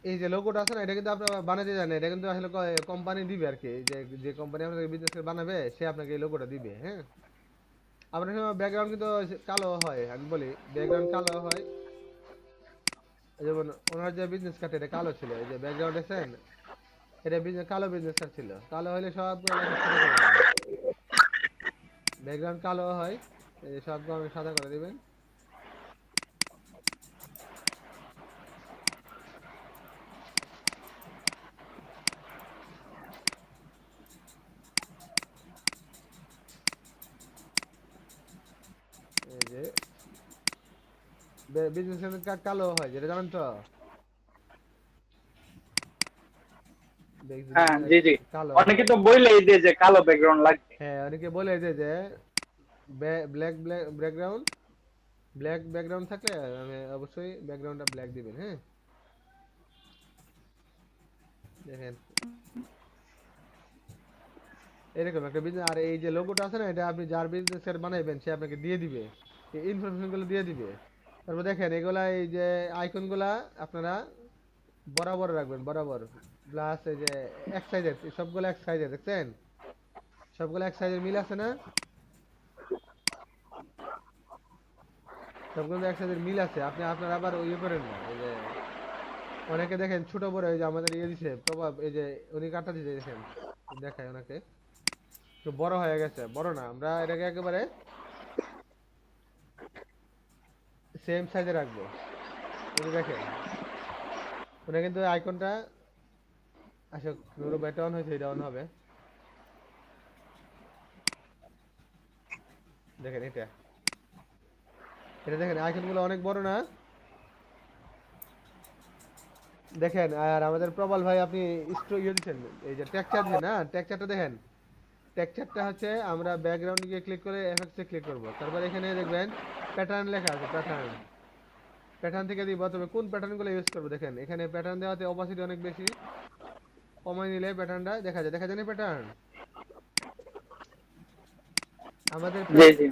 এই যে লোগোটা আছে না, এটা কিন্তু আপনারা বানাতে জানেন, এটা কিন্তু আসলে কোম্পানি দিবে আর কি, যে কোম্পানি আপনাকে বিজনেস বানাবে সে আপনাকে এই লোগোটা দিবে। হ্যাঁ আপনার সময় ব্যাকগ্রাউন্ড কিন্তু কালো হয়, আমি বলি ব্যাকগ্রাউন্ড কালো হয়, যেমন ওনার যে বিজনেস কার্ড এটা কালো ছিল, এই যে ব্যাকগ্রাউন্ড দেখছেন, এটা কালো বিজনেস কার্ড ছিল, কালো হলে সবগুলো ব্যাকগ্রাউন্ড কালো হয়, এই সবগুলো সাদা করে দিবেন। বিজনেস কার্ড কালো হয়, যেটা জানেন তো? হ্যাঁ জি জি, কালো অনেকে হয়। তো বইলেই দিয়ে যে কালো ব্যাকগ্রাউন্ড লাগবে। হ্যাঁ, অনেকে বলে যে ব্ল্যাক ব্যাকগ্রাউন্ড, ব্ল্যাক ব্যাকগ্রাউন্ড থাকলে আমি অবশ্যই ব্যাকগ্রাউন্ডটা ব্ল্যাক দিবেন। হ্যাঁ, দেখেন এরকম একটা বিজনেস। আর এই যে লোগোটা আছে না, এটা আপনি যার বিজনেসের বানাইবেন সে আপনাকে দিয়ে দিবে, এই ইনফরমেশন গুলো দিয়ে দিবে। তারপর দেখেন এগুলা, এই যে আইকন গুলা আপনারা বরাবর রাখবেন, বরাবর। প্লাস এই যে এক সাইজের, সবগুলো এক সাইজের, দেখছেন সবগুলো এক সাইজের মিল আছে না? সবগুলো এক সাইজের মিল আছে। আপনি আপনার আবার ইয়ে করেন না, এই যে অনেকে দেখেন ছোট বড়, এই যে আমাদের ইয়ে দিছে প্রভাব, এই যে উনি কাটা দিতে দেখেন, দেখায় ওনাকে তো বড় হয়ে গেছে। বড় না, আমরা এটাকে একেবারে সেম সাইজে রাখবো। এই যে দেখেন ওটা কিন্তু আইকনটা আসলে নুরু ব্যাটা অন হয়েছে, এটা অন হবে। দেখেন এটা, এটা দেখেন আইকন গুলো অনেক বড় না? দেখেন। আর আমাদের প্রবল ভাই আপনি ইয়ে দিচ্ছেন, এই যে টেক্সচার দিচ্ছেন না, টেক্সচারটা দেখেন। টেক্সচারটা হচ্ছে আমরা ব্যাকগ্রাউন্ড গিয়ে ক্লিক করে এফেক্টস এ ক্লিক করব, তারপর এখানে দেখবেন প্যাটার্ন লেখা আছে, প্যাটার্ন। প্যাটার্ন থেকে দিব, তবে কোন প্যাটার্নগুলো ইউজ করব দেখেন এখানে প্যাটার্ন দেওয়াতে অপাসিটি অনেক বেশি, কমাই নিলে প্যাটার্নটা দেখা যায়। দেখা যায় না প্যাটার্ন? আমাদের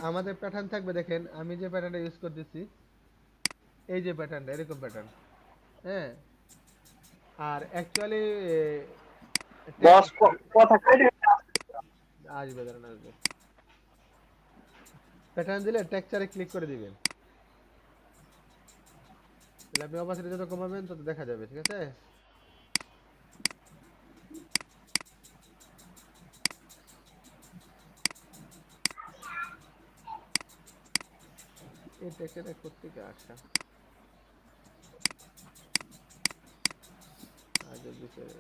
আমাদের প্যাটার্ন থাকবে, দেখেন আমি যে প্যাটার্নটা ইউজ করতেছি, এই যে প্যাটার্নটা, এরকম প্যাটার্ন। হ্যাঁ, আর অ্যাকচুয়ালি বস কথা কই আসবে, দাঁড়ান আসবে। প্যাটার্ন দিলে টেক্সচারে ক্লিক করে দিবেন, তাহলে আপনি অপাসিটি যত কমাবেন তত দেখা যাবে। ঠিক আছে? এই টেক্সচারটা কোত্থেকে আসা? আজব বিষয়।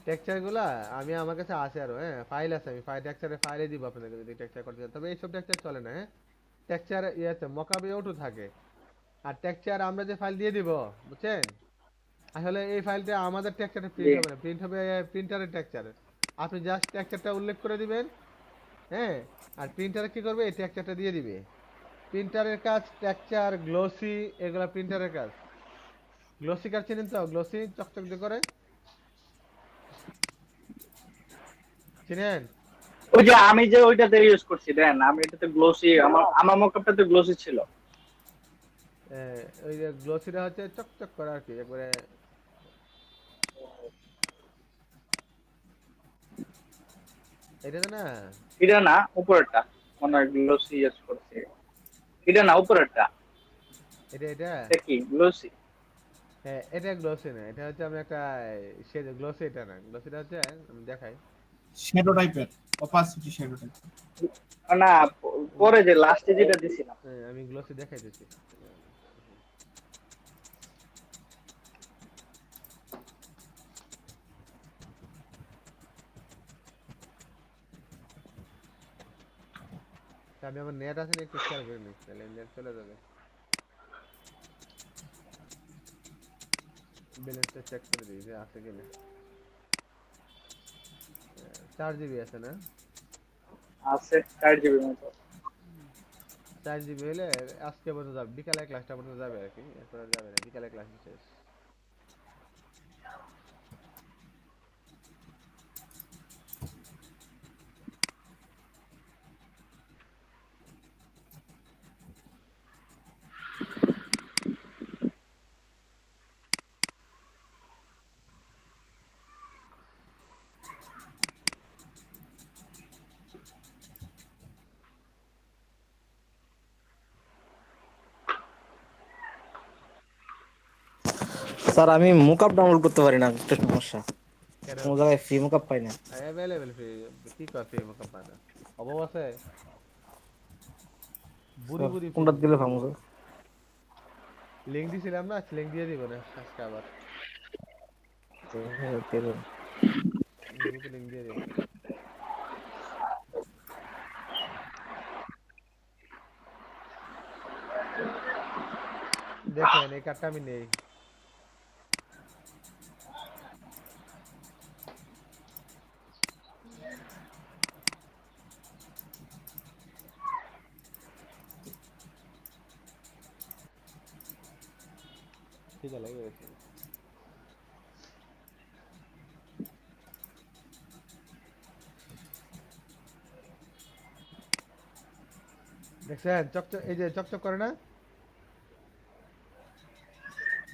টেক্সচার গুলা আমি আমার কাছে আছে আরো, হ্যাঁ ফাইল আছে, আমি টেক্সচারের ফাইলে দিব আপনাদের যদি টেক্সচার করতে চান। তবে এইসব টেক্সচার চলে না। হ্যাঁ, টেক্সচার ইয়ে আছে, মকআপে ওটু থাকে। আর টেক্সচার আমরা যে ফাইল দিয়ে দিব, বুঝছেন, আসলে এই ফাইলটা আমাদের টেক্সচারে প্রিন্ট হবে না, প্রিন্ট হবে প্রিন্টারের টেক্সচার। আপনি জাস্ট টেক্সচারটা উল্লেখ করে দিবেন। হ্যাঁ, আর প্রিন্টারে কি করবে, এই টেক্সচারটা দিয়ে দিবে। প্রিন্টারের কাজ টেক্সচার, গ্লোসি, এগুলা প্রিন্টারের কাজ। গ্লোসি কার চিনেন তো? গ্লোসি চকচক দিয়ে করে, চিনেন? ওই যে আমি যে ওইটাতে ইউজ করছি, দেন আমি এটাতে গ্লোসি, আমার মকআপটাতে গ্লোসি ছিল। ওই যে গ্লোসিটা হচ্ছে চকচক করা আর কি, একবারে। এটা না, এটা না উপরেরটা, মনে হয় গ্লোসি ইউজ করছি। এটা না উপরেরটা, এটা এটা কি গ্লোসি? হ্যাঁ, এটা গ্লোসি না, এটা হচ্ছে আমরা একটা সে গ্লোসি, এটা না। গ্লোসিটা হচ্ছে আমি দেখাই, শ্যাডো টাইপের, অপাসিটি শ্যাডো টাইপ না, পরে যে লাস্টে যেটা দিছিলাম আমি গ্লোসি দেখাইতেছি। আমি আমার নেট আছে না, একটু খেয়াল করে নিচ্ছি, তাহলে নেট চলে যাবে। ব্যালেন্সটা চেক করে দিই যে আছে কিনা। 4 জিবি আছে না? আছে 4 জিবি মতো। 4 জিবি হলে আজকে পর্যন্ত যাবে, বিকালে ক্লাসটা পর্যন্ত যাবে আর কি, এরপর আর যাবে না, বিকালে ক্লাস শেষ। স্যার আমি মুকআপ ডাউনলোড করতে পারি না, একটা সমস্যা। কোন জায়গায় ফ্রি মুকআপ পাই না। अवेलेबल ফ্রি, কি কর ফ্রি মুকআপ পায় না? অভাব আছে? বুড়ি বুড়ি কোনটা দিলে ভাঙবো? লিংক দিছিলাম না, লিংক দিয়ে দিব না আজকে আবার। গ্রুপে লিংক দিয়ে দিব। এই কার্ডটা আমি নেই। ঠিক আছে লাগে গেছে। দেখছেন চকচক, এই যে চকচক করে না,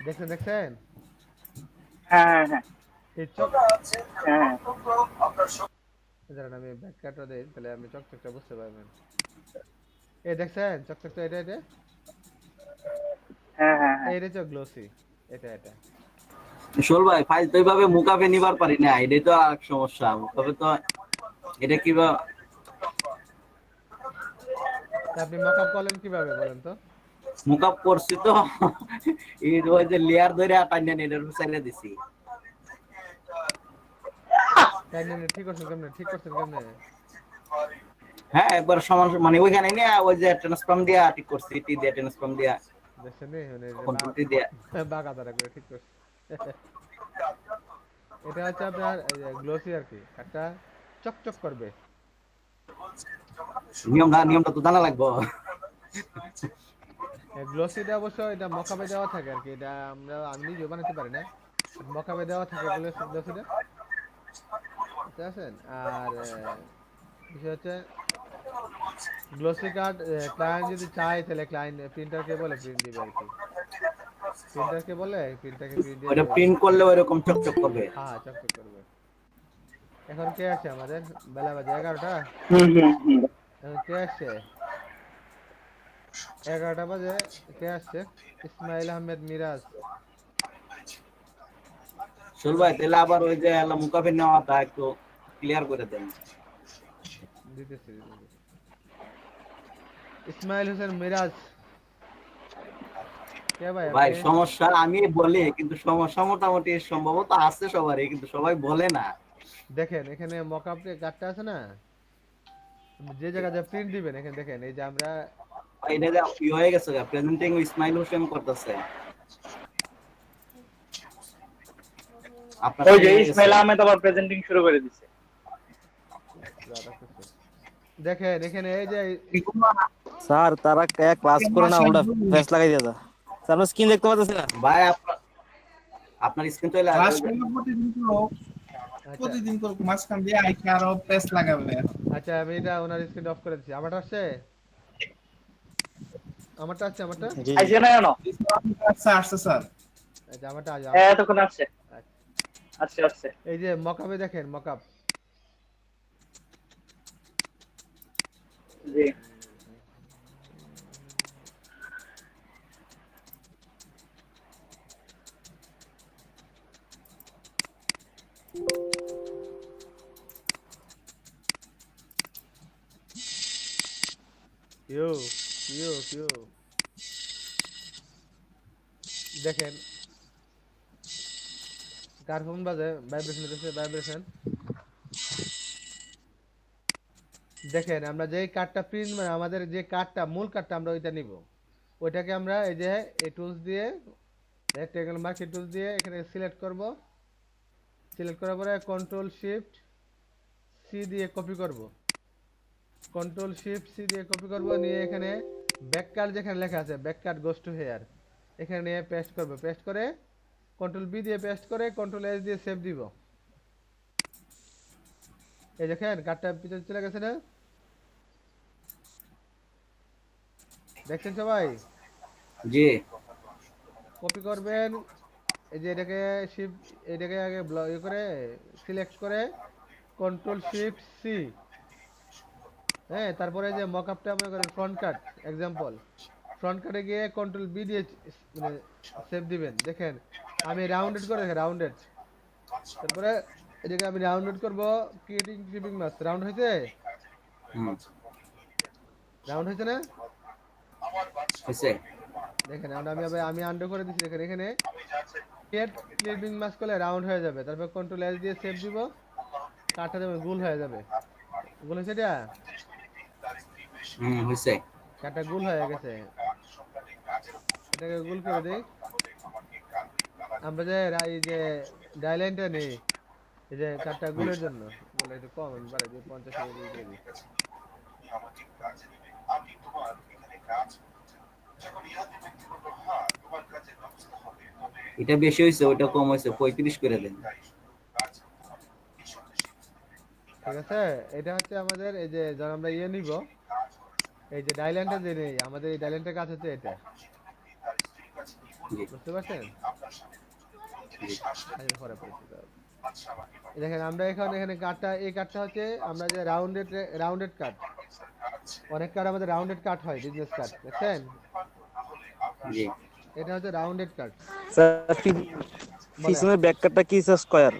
দেখছেন দেখছেন হ্যাঁ হ্যাঁ এই চক। হ্যাঁ দাঁড়ান আমি ব্যাক কাটটা দেই, তাহলে আপনি চকচকটা বুঝতে পারবেন। এই দেখছেন চকচকটা, এটা এটা হ্যাঁ হ্যাঁ হ্যাঁ। এইটা তো গ্লোসি, এটা এটা। শোল ভাই ফাইল তো এইভাবে মুকাবে নিবার পারি না, এটাই তো আর সমস্যা। মুকাবে তো এটা কিবা আপনি মকআপ করলেন কিভাবে বলেন তো? মুকাপ করছি তো এই ওই যে লেয়ার ধরে টাইনা এটার ছেড়ে দিছি। তাই না, ঠিক করছেন কেমনে, ঠিক করছেন কেমনে? হ্যাঁ একবার সমান মানে ওইখানে নিয়ে ওই যে ট্রান্সফর্ম দিয়া ঠিক করছি, টি দিয়ে ট্রান্সফর্ম দিয়া দেখছেন নি মানে কন্ট্রোল টি দিয়া বাঁকা তারা করে ঠিক করছে। এটা হচ্ছে আপনার গ্লোসি আর কি, একটা চকচক করবে। নিয়মটা তো জানা লাগবে। গ্লোসিটা অবশ্য এটা মকাবে দেওয়া থাকে আর কি, এটা আমি নিজেও বানাতে পারি না, মকাবে দেওয়া থাকে গ্লোসিটা, বুঝতে পারছেন? আর বিষয় হচ্ছে গ্লোসি কার্ড ক্লায়েন্ট যদি চায় তাহলে ক্লায়েন্ট প্রিন্টারকে বলে প্রিন্ট দিবে আর কি, প্রিন্টারকে বলে প্রিন্টারকে প্রিন্ট দিয়ে ওটা প্রিন্ট করলে ওইরকম চকচক করবে। হ্যাঁ চকচক করবে। এখন কে আছে আমাদের? বেলা বাজে 11টা। এখন কে আসছে? 11টা বাজে। কে আসছে? ইসমাইল আহমেদ মিরাজ। শোল ভাই তাহলে আবার ওই যে মুকাবে নেওয়াটা একটু ক্লিয়ার করে দেন। দিতেছি। ইসমাইল হোসেন মিরাজ কে ভাই? ভাই সমস্যা আমি বলি, কিন্তু সমস্যা মোটামুটি সম্ভবত আছে সবারই, কিন্তু সবাই বলে না। দেখেন এখানে মকআপ কার্ডটা আছে না, যে জায়গায় যা প্রিন্ট দিবেন এখানে দেখেন, এই যে আমরা এটা যে কি হয়ে গেছে প্রেজেন্টিং ইসমাইল হোসেন করতেছে ওই যে ইসমাইল আহমেদ আবার প্রেজেন্টিং শুরু করে দিছে। দেখেন এখানে এই যে স্যার তারা ক্লাস করে না, ওটা ফেস লাগাই দিয়া দা। স্যার আপনি স্ক্রিন দেখতে পাচ্ছেন না ভাই? আপনার স্ক্রিন তো ক্লাস করলে প্রতিদিন করব, মাঝখান দিয়ে আইকে আরো প্রেস লাগাবে। আচ্ছা আমি এটা ওনার স্ক্রিন অফ করে দিচ্ছি। আমারটা আসছে? আমারটা আসছে? আমারটা আইছে না কেন? আচ্ছা আসছে স্যার। আচ্ছা আমারটা আজ এতক্ষণ আসছে। আচ্ছা আসছে। এই যে মকআপে দেখেন, মকআপ জি ইউ ইউ ইউ দেখেন কার ফোন বাজে, ভাইব্রেশন হচ্ছে, ভাইব্রেশন। দেখেন আমরা যে কার্ডটা প্রিন্ট, মানে আমাদের যে কার্ডটা মূল কার্ডটা আমরা ওইটা নিব, ওইটাকে আমরা এই যে এই টুলস দিয়ে রেক্টেঙ্গেল মার্কেট টুলস দিয়ে এখানে সিলেক্ট করব। সিলেক্ট করার পরে কন্ট্রোল শিফট সি দিয়ে কপি করব, কন্ট্রোল শিফট সি দিয়ে কপি করব, নিয়ে এখানে ব্যাক কার্ড যেখানে লেখা আছে back card goes to here এখানে নিয়ে পেস্ট করব। পেস্ট করে কন্ট্রোল বি দিয়ে পেস্ট করে কন্ট্রোল এস দিয়ে সেভ দিব। এই দেখেন কার্ডটা পিছনে চলে গেছে না? দেখছেন সবাই? জি কপি করবেন, এই যে এটাকে শিফট, এটাকে আগে ইয়ে করে সিলেক্ট করে কন্ট্রোল শিফট সি, হ্যাঁ, তারপরে যে মকআপটা মনে করেন ফ্রন্ট কাট এক্সাম্পল, ফ্রন্ট কাটে গিয়ে কন্ট্রোল বি দিয়ে মানে সেভ দিবেন। দেখেন আমি রাউন্ডেড করে রাউন্ডেড, তারপরে এটাকে আমি রাউন্ডেড করব, ক্রিয়েটিং ক্লিপিং মাস্ক রাউন্ড হয়েছে, রাউন্ড হয়েছে না? হইছে। দেখেন আমি আন্ডু করে দিচ্ছি। দেখেন এখানে ক্রিয়েট ক্লিপিং মাস্ক করলে রাউন্ড হয়ে যাবে, তারপর কন্ট্রোল এস দিয়ে সেভ দিব, কাটটা যাবে গোল হয়ে যাবে। গোল হয়েছে এটা? হইছে। কাটটা গোল হয়ে গেছে, এটাকে গোল করে দেই। আমরা যে এই যে ডাইল্যান্ডটা নেই এই যে কাঠটা গুলের জন্য বলে একটু কম আমি বাড়াই দিই 50 টাকা দিয়ে দিই এটা বেশি হইছে ওটা কম হইছে 35 করে দেন ঠিক আছে এটা হচ্ছে আমাদের এই যে যখন আমরা ইয়ে নিব এই যে ডাইল্যান্ডটা যে নেই আমাদের এই ডাইল্যান্ডের কাছে হচ্ছে এটা বুঝতে পারছেন আচ্ছা পরে পড়তে দেখেন আমরা এখানে কাটটা এই কাটটা হচ্ছে আমরা যে রাউন্ডেড কাট অনেক কাট আমাদের রাউন্ডেড কাট হয় বিজনেস কাট দেখছেন জি এটা হচ্ছে রাউন্ডেড কাট স্যার পিছনের ব্যাক কাটটা কি স্কয়ার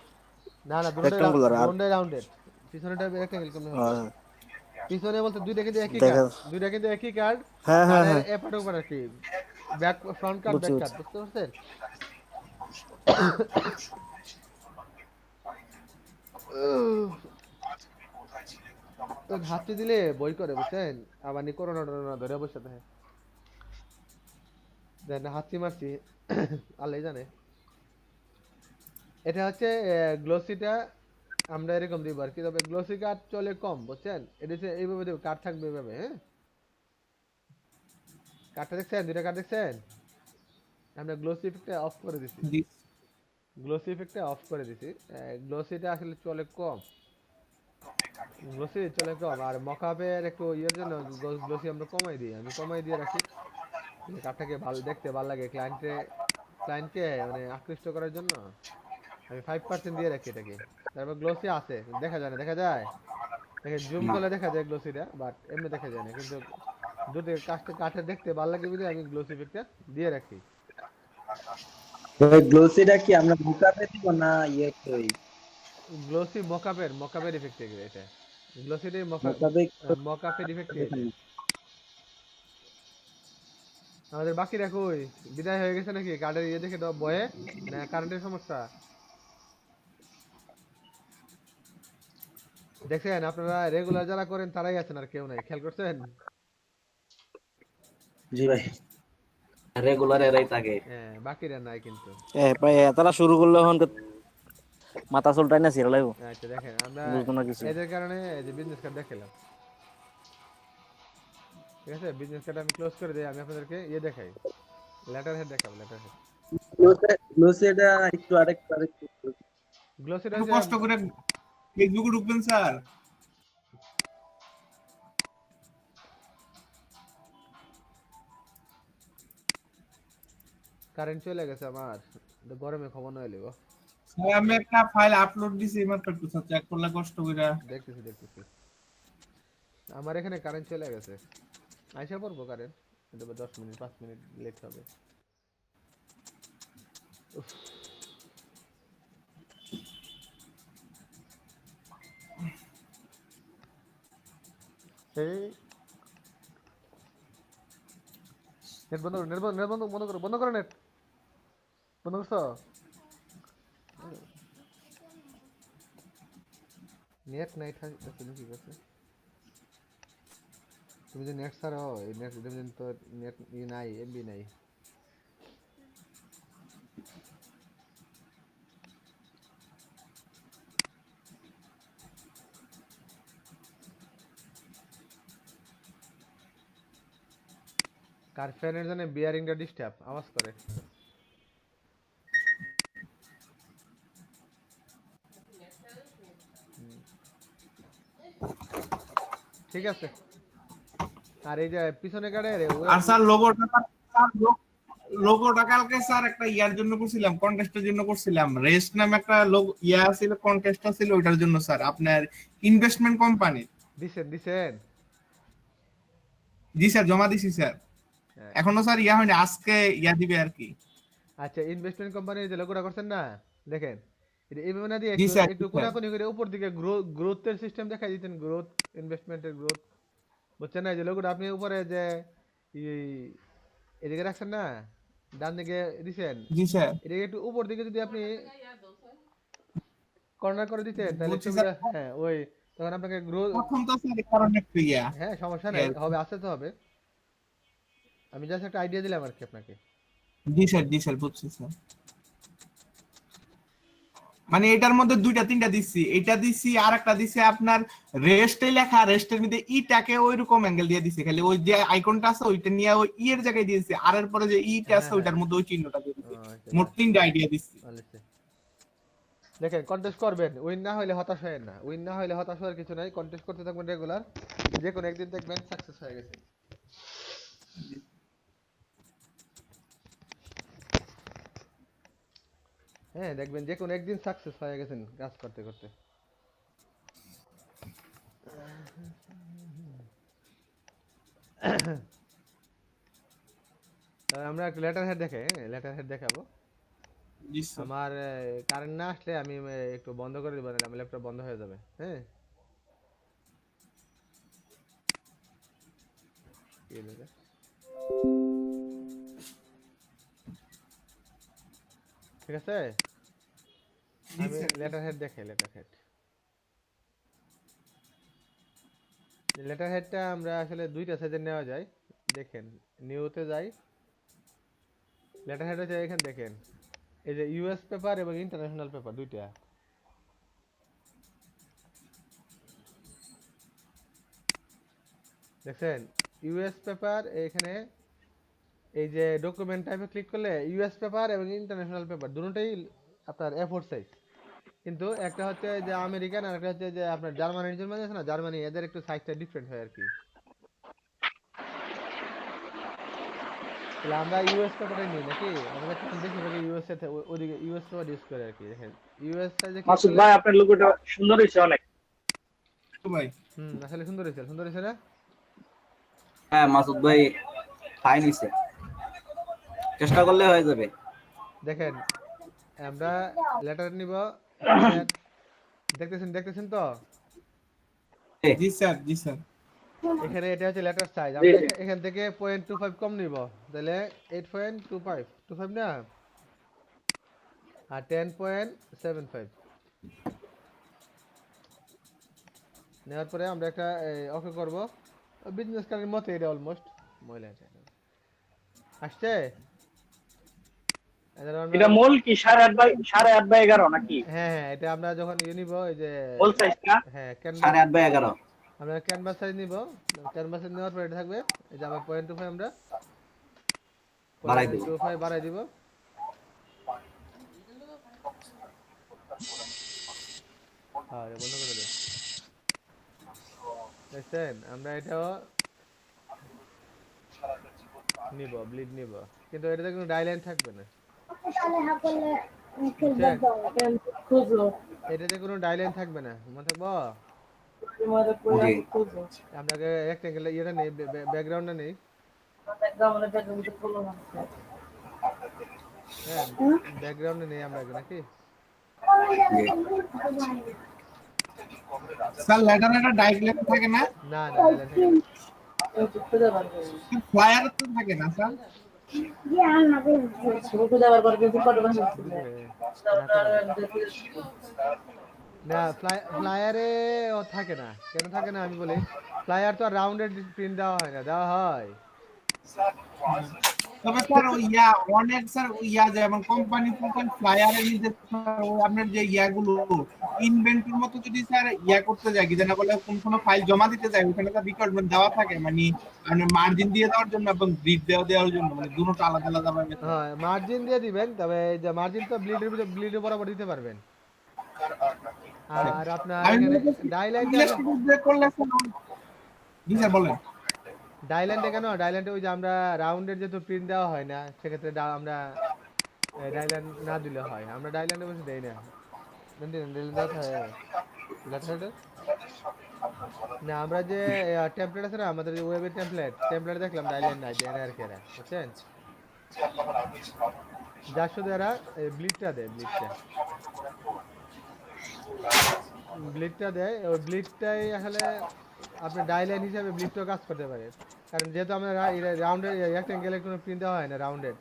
না না দুটোই রাউন্ডেড পিছনেটা রেক্ট্যাঙ্গেল কেমন হবে পিছনে বলতে দুইটা কিন্তু একই কাট হ্যাঁ হ্যাঁ হ্যাঁ এপাট ওপাট আর কি ব্যাক ফ্রন্ট কাট ব্যাক কাট বুঝতে পারছেন তো হাতে দিলে বই করে বুঝছেন আবার নি করোনা ধরে বসে থাকে দেন হাতি মারছি আল্লাহ জানে এটা হচ্ছে গ্লোসিটা আমরা এরকম দিব আর কি তবে গ্লোসি কাট চলে কম বুঝছেন এটা এইভাবে দেব কাট থাকবে এইভাবে হ্যাঁ কাটটা দেখছেন দুইটা কাট দেখছেন আমরা গ্লোসি ইফেক্টটা অফ করে দিছি গ্লোসিটা আসলে চলে কম গ্লোসি চলে কম আর মকআপের একটু ইয়ের জন্য গ্লোসি আমরা কমাই দিই আমি কমাই দিয়ে রাখি কাটটাকে ভালো দেখতে ভালো লাগে ক্লায়েন্টকে মানে আকৃষ্ট করার জন্য আমি 5% দিয়ে রাখি এটাকে তারপর গ্লোসি আছে দেখা যায় না দেখা যায় দেখেন জুম করলে দেখা যায় গ্লোসিটা বাট এমনি দেখা যায় না কিন্তু যদি কাটটা দেখতে ভালো লাগে বলে আমি গ্লোসি ইফেক্টটা দিয়ে রাখি ভাই গ্লোসিটা কি আমরা মোকাপে দিব না ইয়ে কই গ্লোসি মোকাপের ইফেক্ট এটা গ্লোসিতে মোকাপের ইফেক্ট আমাদের বাকি রাখো বিদায় হয়ে গেছে নাকি কার্ডের ইয়ে দেখে দাও বয়ে না কারেন্টের সমস্যা দেখেন আপনারা রেগুলার যারা করেন তারাই আছেন আর কেউ নাই খেয়াল করছেন জি ভাই রেগুলার এরাই থাকে হ্যাঁ বাকিরা নাই কিন্তু ভাই এতটা শুরু করলে এখন মাথা চুলটাই না ছিড়া লাগবো আচ্ছা দেখেন আমরা এদের কারণে এই যে বিজনেস কার্ড দেখালাম ঠিক আছে বিজনেস কার্ড আমি ক্লোজ করে দেই আমি আপনাদেরকে ইয়ে দেখাই লেটার হেড দেখাবো লেটার হেড গ্লোসিটা একটু আরেকটু গ্লোসিটা কষ্ট করে ফেসবুকে ঢুকবেন স্যার কারেন্ট চলে গেছে আমার গরমে খবর নয় লিব স্যার আমি একটা ফাইল আপলোড দিছি মাত্র একটু চেক করলে কষ্ট কইরা দেখতেছি আমার এখানে কারেন্ট চলে গেছে আইসা পড়বো কারেন্ট কিন্তু 10 মিনিট 5 মিনিট লেট হবে এই নেট বন্ধ করো নেট বন্ধ করছো নেট নাই থাকে কি করছে তুমি যে নেট ছাড়াও এই নেট দিন তো নেট নাই এমবি নাই কার ফ্যানের জন্য বিয়ারিংটা ডিস্টার্ব আওয়াজ করে ঠিক আছে আর এই যে পিছনে কাটে আর স্যার লোগোটা কালকে স্যার একটা ইয়ার জন্য করছিলাম কন্টেস্টের জন্য করছিলাম রেস্ট নামে একটা লোগো ইয়া ছিল কন্টেস্ট ছিল ওটার জন্য স্যার আপনার ইনভেস্টমেন্ট কোম্পানি দিছেন জি স্যার জমা দিছি স্যার এখনো স্যার ইয়া হয়নি আজকে ইয়া দিবে আর কি আচ্ছা ইনভেস্টমেন্ট কোম্পানির যে লোগোটা করছেন না দেখেন এটা এইভাবে না দিয়ে একটু কোনাকুনি করে উপর দিকে গ্রোথের সিস্টেম দেখাই দিতেন গ্রোথ ইনভেস্টমেন্টের গ্রোথ বুঝছেন না যে লোগোটা আপনি উপরে যে এদিকে রাখছেন না ডান দিকে দিছেন জি স্যার এদিকে একটু উপর দিকে যদি আপনি কর্নার করে দিতেন তাহলে হ্যাঁ ওই তখন আপনাকে গ্রোথ প্রথম তো স্যার কারণে একটু ইয়া হ্যাঁ সমস্যা নাই হবে আসতে তো হবে আমি জাস্ট একটা আইডিয়া দিলাম আর কি আপনাকে জি স্যার বুঝছি স্যার মানে এটার মধ্যে দুইটা তিনটা দিচ্ছি, এটা দিচ্ছি আর একটা দিচ্ছি আপনার রেস্টে লেখা, রেস্টের মধ্যে ইটাকে ওইরকম অ্যাঙ্গেল দিয়ে দিচ্ছি, খালি ওই যে আইকনটা আছে ওইটা নিয়ে ওই ই এর জায়গায় দিয়েছি, আর এর পরে যে ইটা আছে ওইটার মধ্যে ওই চিহ্নটা দিয়ে দিচ্ছি। মোট তিনটা আইডিয়া দিচ্ছি। দেখেন কন্টেস্ট করবেন, উইন না হলে হতাশ হয় না, উইন না হলে হতাশ হওয়ার কিছু নাই, কন্টেস্ট করতে থাকবেন রেগুলার, যে কোনো একদিন দেখবেন সাকসেস হয়ে গেছে। হ্যাঁ দেখবেন যে কোনো একদিন সাকসেস হয়ে গেছেন কাজ করতে করতে। আমরা একটা লেটার হেড দেখে লেটার হেড দেখাবো। আমার কারেন্ট না আসলে আমি একটু বন্ধ করে দিব, না আমার ল্যাপটপ বন্ধ হয়ে যাবে। হ্যাঁ ঠিক আছে, আমি লেটার হেড দেখে লেটার হেডটা আমরা আসলে দুইটা সাইজে নেওয়া যায়। দেখেন নিউতে যাই, লেটার হেড হচ্ছে এখানে দেখেন এই যে ইউএস পেপার এবং ইন্টারন্যাশনাল পেপার দুইটা। দেখেন ইউএস পেপার এখানে এই যে ডকুমেন্ট টাইপে ক্লিক করলে ইউএস পেপার এবং ইন্টারন্যাশনাল পেপার দুটোই আপনার A4 সাইজ, কিন্তু একটা হচ্ছে যে আমেরিকান আর একটা হচ্ছে যে আপনার জার্মানির জন্য আছে না, জার্মানি এদের একটু সাইজটা ডিফারেন্ট হয় আর কি। তাহলে আমরা ইউএস পেপারটাই নিই নাকি, আমরা কিন্তু বেশিরভাগ ইউএস এ ওদিকে ইউএস পেপার ইউজ করে আর কি। দেখেন ইউএস সাইজে মাসুদ ভাই আপনার লোগোটা সুন্দর হয়েছে অনেক ভাই। আসলে সুন্দর হয়েছে না? হ্যাঁ মাসুদ ভাই ফাইন হইছে, চেষ্টা করলে হয়ে যাবে। দেখেন আমরা লেটার নিব, দেখতেছেন তো? জি স্যার। এখানে এটা হচ্ছে লেটার সাইজ, আমরা এখান থেকে 0.25 কম নিব, তাহলে 8.25 না, আর 10.75 নেওয়ার পরে আমরা একটা ওকে করব। বিজনেস কার্ডের মতো এটা অলমোস্ট ময়লা আসছে। এটা মোল কি 8.5/11 নাকি? হ্যাঁ এটা আমরা যখন নিব এই যে মোল সাইজটা হ্যাঁ 8.5/11 আমরা ক্যানভাস সাইজ নিব, ক্যানভাস সাইজ নেওয়ার পরে এটা থাকবে এই যে আবার 0.25 আমরা বাড়াই দেব, 0.25 বাড়াই দিব। হ্যাঁ বন্ধ করে দেব। দেখছেন আমরা এটাও নিব, ব্লিড নিব, কিন্তু এটাতে কোনো ডাইলাইন থাকবে না, এটাতে কোনো ডাইলাইন থাকবে না, মনে থাকবো। আপনাকে রেক্টেঙ্গেল ইয়েটা নেই, ব্যাকগ্রাউন্ডটা নেই, হ্যাঁ ব্যাকগ্রাউন্ডে নেই আমরা নাকি। স্যার লেটার ডাইরেক্ট থাকে না? না ডাইলাইন থাকে না, ফ্লায়ার তো থাকে না স্যার। না ফ্লায়ারে থাকে না, কেন থাকে না আমি বলি, ফ্লায়ার তো রাউন্ডেড প্রিন্ট দেওয়া হয় না, দেওয়া হয়। তবে স্যার ওই অনেক স্যার যেমন কোম্পানি ফ্লায়ারের মধ্যে আপনার যে ইয়াগুলো ইনভেন্টরির মতো যদি স্যার করতে যায় কি জানা বলে কোন ফাইল জমা দিতে যায় ওখানে তো রিকোয়ারমেন্ট দেওয়া থাকে, মানে আপনি মার্জিন দিয়ে দেওয়ার জন্য এবং গ্রিড দেওয়ার জন্য, মানে দুটোটা আলাদা আলাদা ভাবে। হ্যাঁ মার্জিন দিয়ে দিবেন, তবে যে মার্জিন তো ব্লিডের বরাবর দিতে পারবেন। আর আপনার ডাইলাইন করলে জি স্যার বলেন। ডাইল্যান্ডে কেন, ডাইল্যান্ডে ওই যে আমরা রাউন্ডের যেহেতু প্রিন্ট দেওয়া হয় না, সেক্ষেত্রে আমরা ডাইল্যান্ড না দিলে হয়, আমরা ডাইল্যান্ডে বসে দেই না। না আমরা যে টেমপ্লেট আছে না আমাদের যে ওয়েবের টেমপ্লেট দেখলাম ডাইল্যান্ড নাই, দেয় না আর কি এরা, বুঝছেন? যার শুধু এরা ব্লিডটা দেয়, ব্লিডটা দেয়, ওই ব্লিডটাই আসলে আপনার ডাইলাইন হিসাবে ব্লিডটাও কাজ করতে পারে, কারণ যেহেতু আমরা রাউন্ডের রেক্টেঙ্গেলের কোনো প্রিন্ট দেওয়া হয় না রাউন্ডের,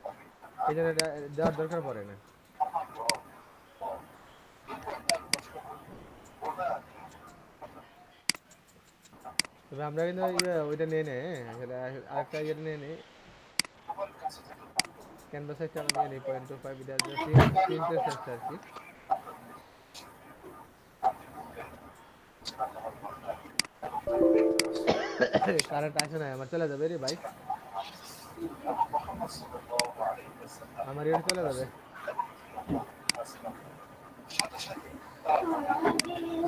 এই জন্য দেওয়ার দরকার পড়ে না। তবে আমরা কিন্তু ওইটা নিয়ে নেই, আরেকটা ইয়ে নিয়ে নেই, ক্যানভাস সাইজটা আমরা নিয়ে নেই 0.25 এটা প্রিন্টের সাইজ আর কি। কারেন্ট আসে না, আমার চলে যাবে রে ভাই, আমার এটা চলে যাবে,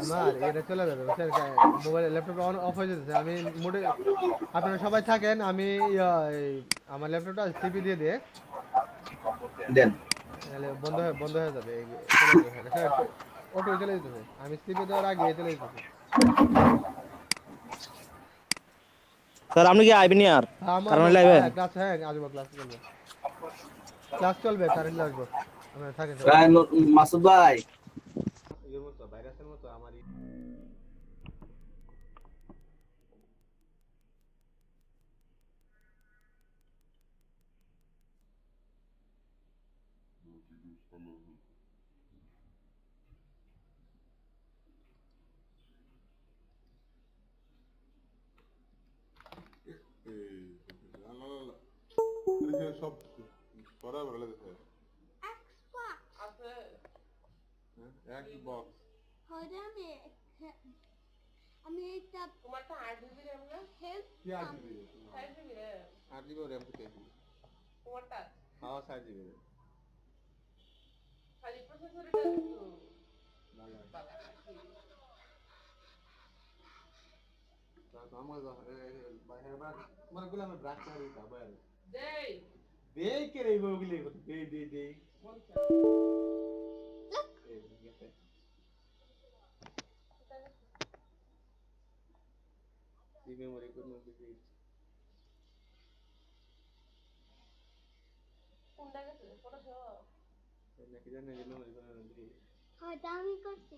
আমার এটা চলে যাবে বুঝছেন, মোবাইল ল্যাপটপ অন অফ হয়ে যেতেছে, আমি মোটে আপনারা সবাই থাকেন, আমি আমার ল্যাপটপটা সিপি দিয়ে দিয়ে দেন তাহলে বন্ধ হয়ে যাবে, চলে যাবে, অটো চলে যেতেছে, আমি সিপি দেওয়ার আগে চলে যেতেছে। স্যার আপনি কি আইবেন আর আমার কারণ লাইবেন ক্লাস, হ্যাঁ আসবো, ক্লাস চলবে কারেন্ট আসবো, আপনারা থাকেন মাসুদ ভাই ভাইরাসের মতো আমারই। সব করা ভালো লাগে Xbox আমি এটা তোমারটা 8GB RAM না হেল্প কি 8GB 8GB RAM থেকে তোমারটা হ্যাঁ 4GB খালি প্রসেসরটা একটু আমার গুলো আমি ব্রাশ করে দিতে হবে দেই দেই কে রে ওগুলি দেই মেমোরি কোন দিকে কোনটা গেছে ফটোশপ নাকি জানেন মেমোরি কোন দিকে হয়তো আমি করছি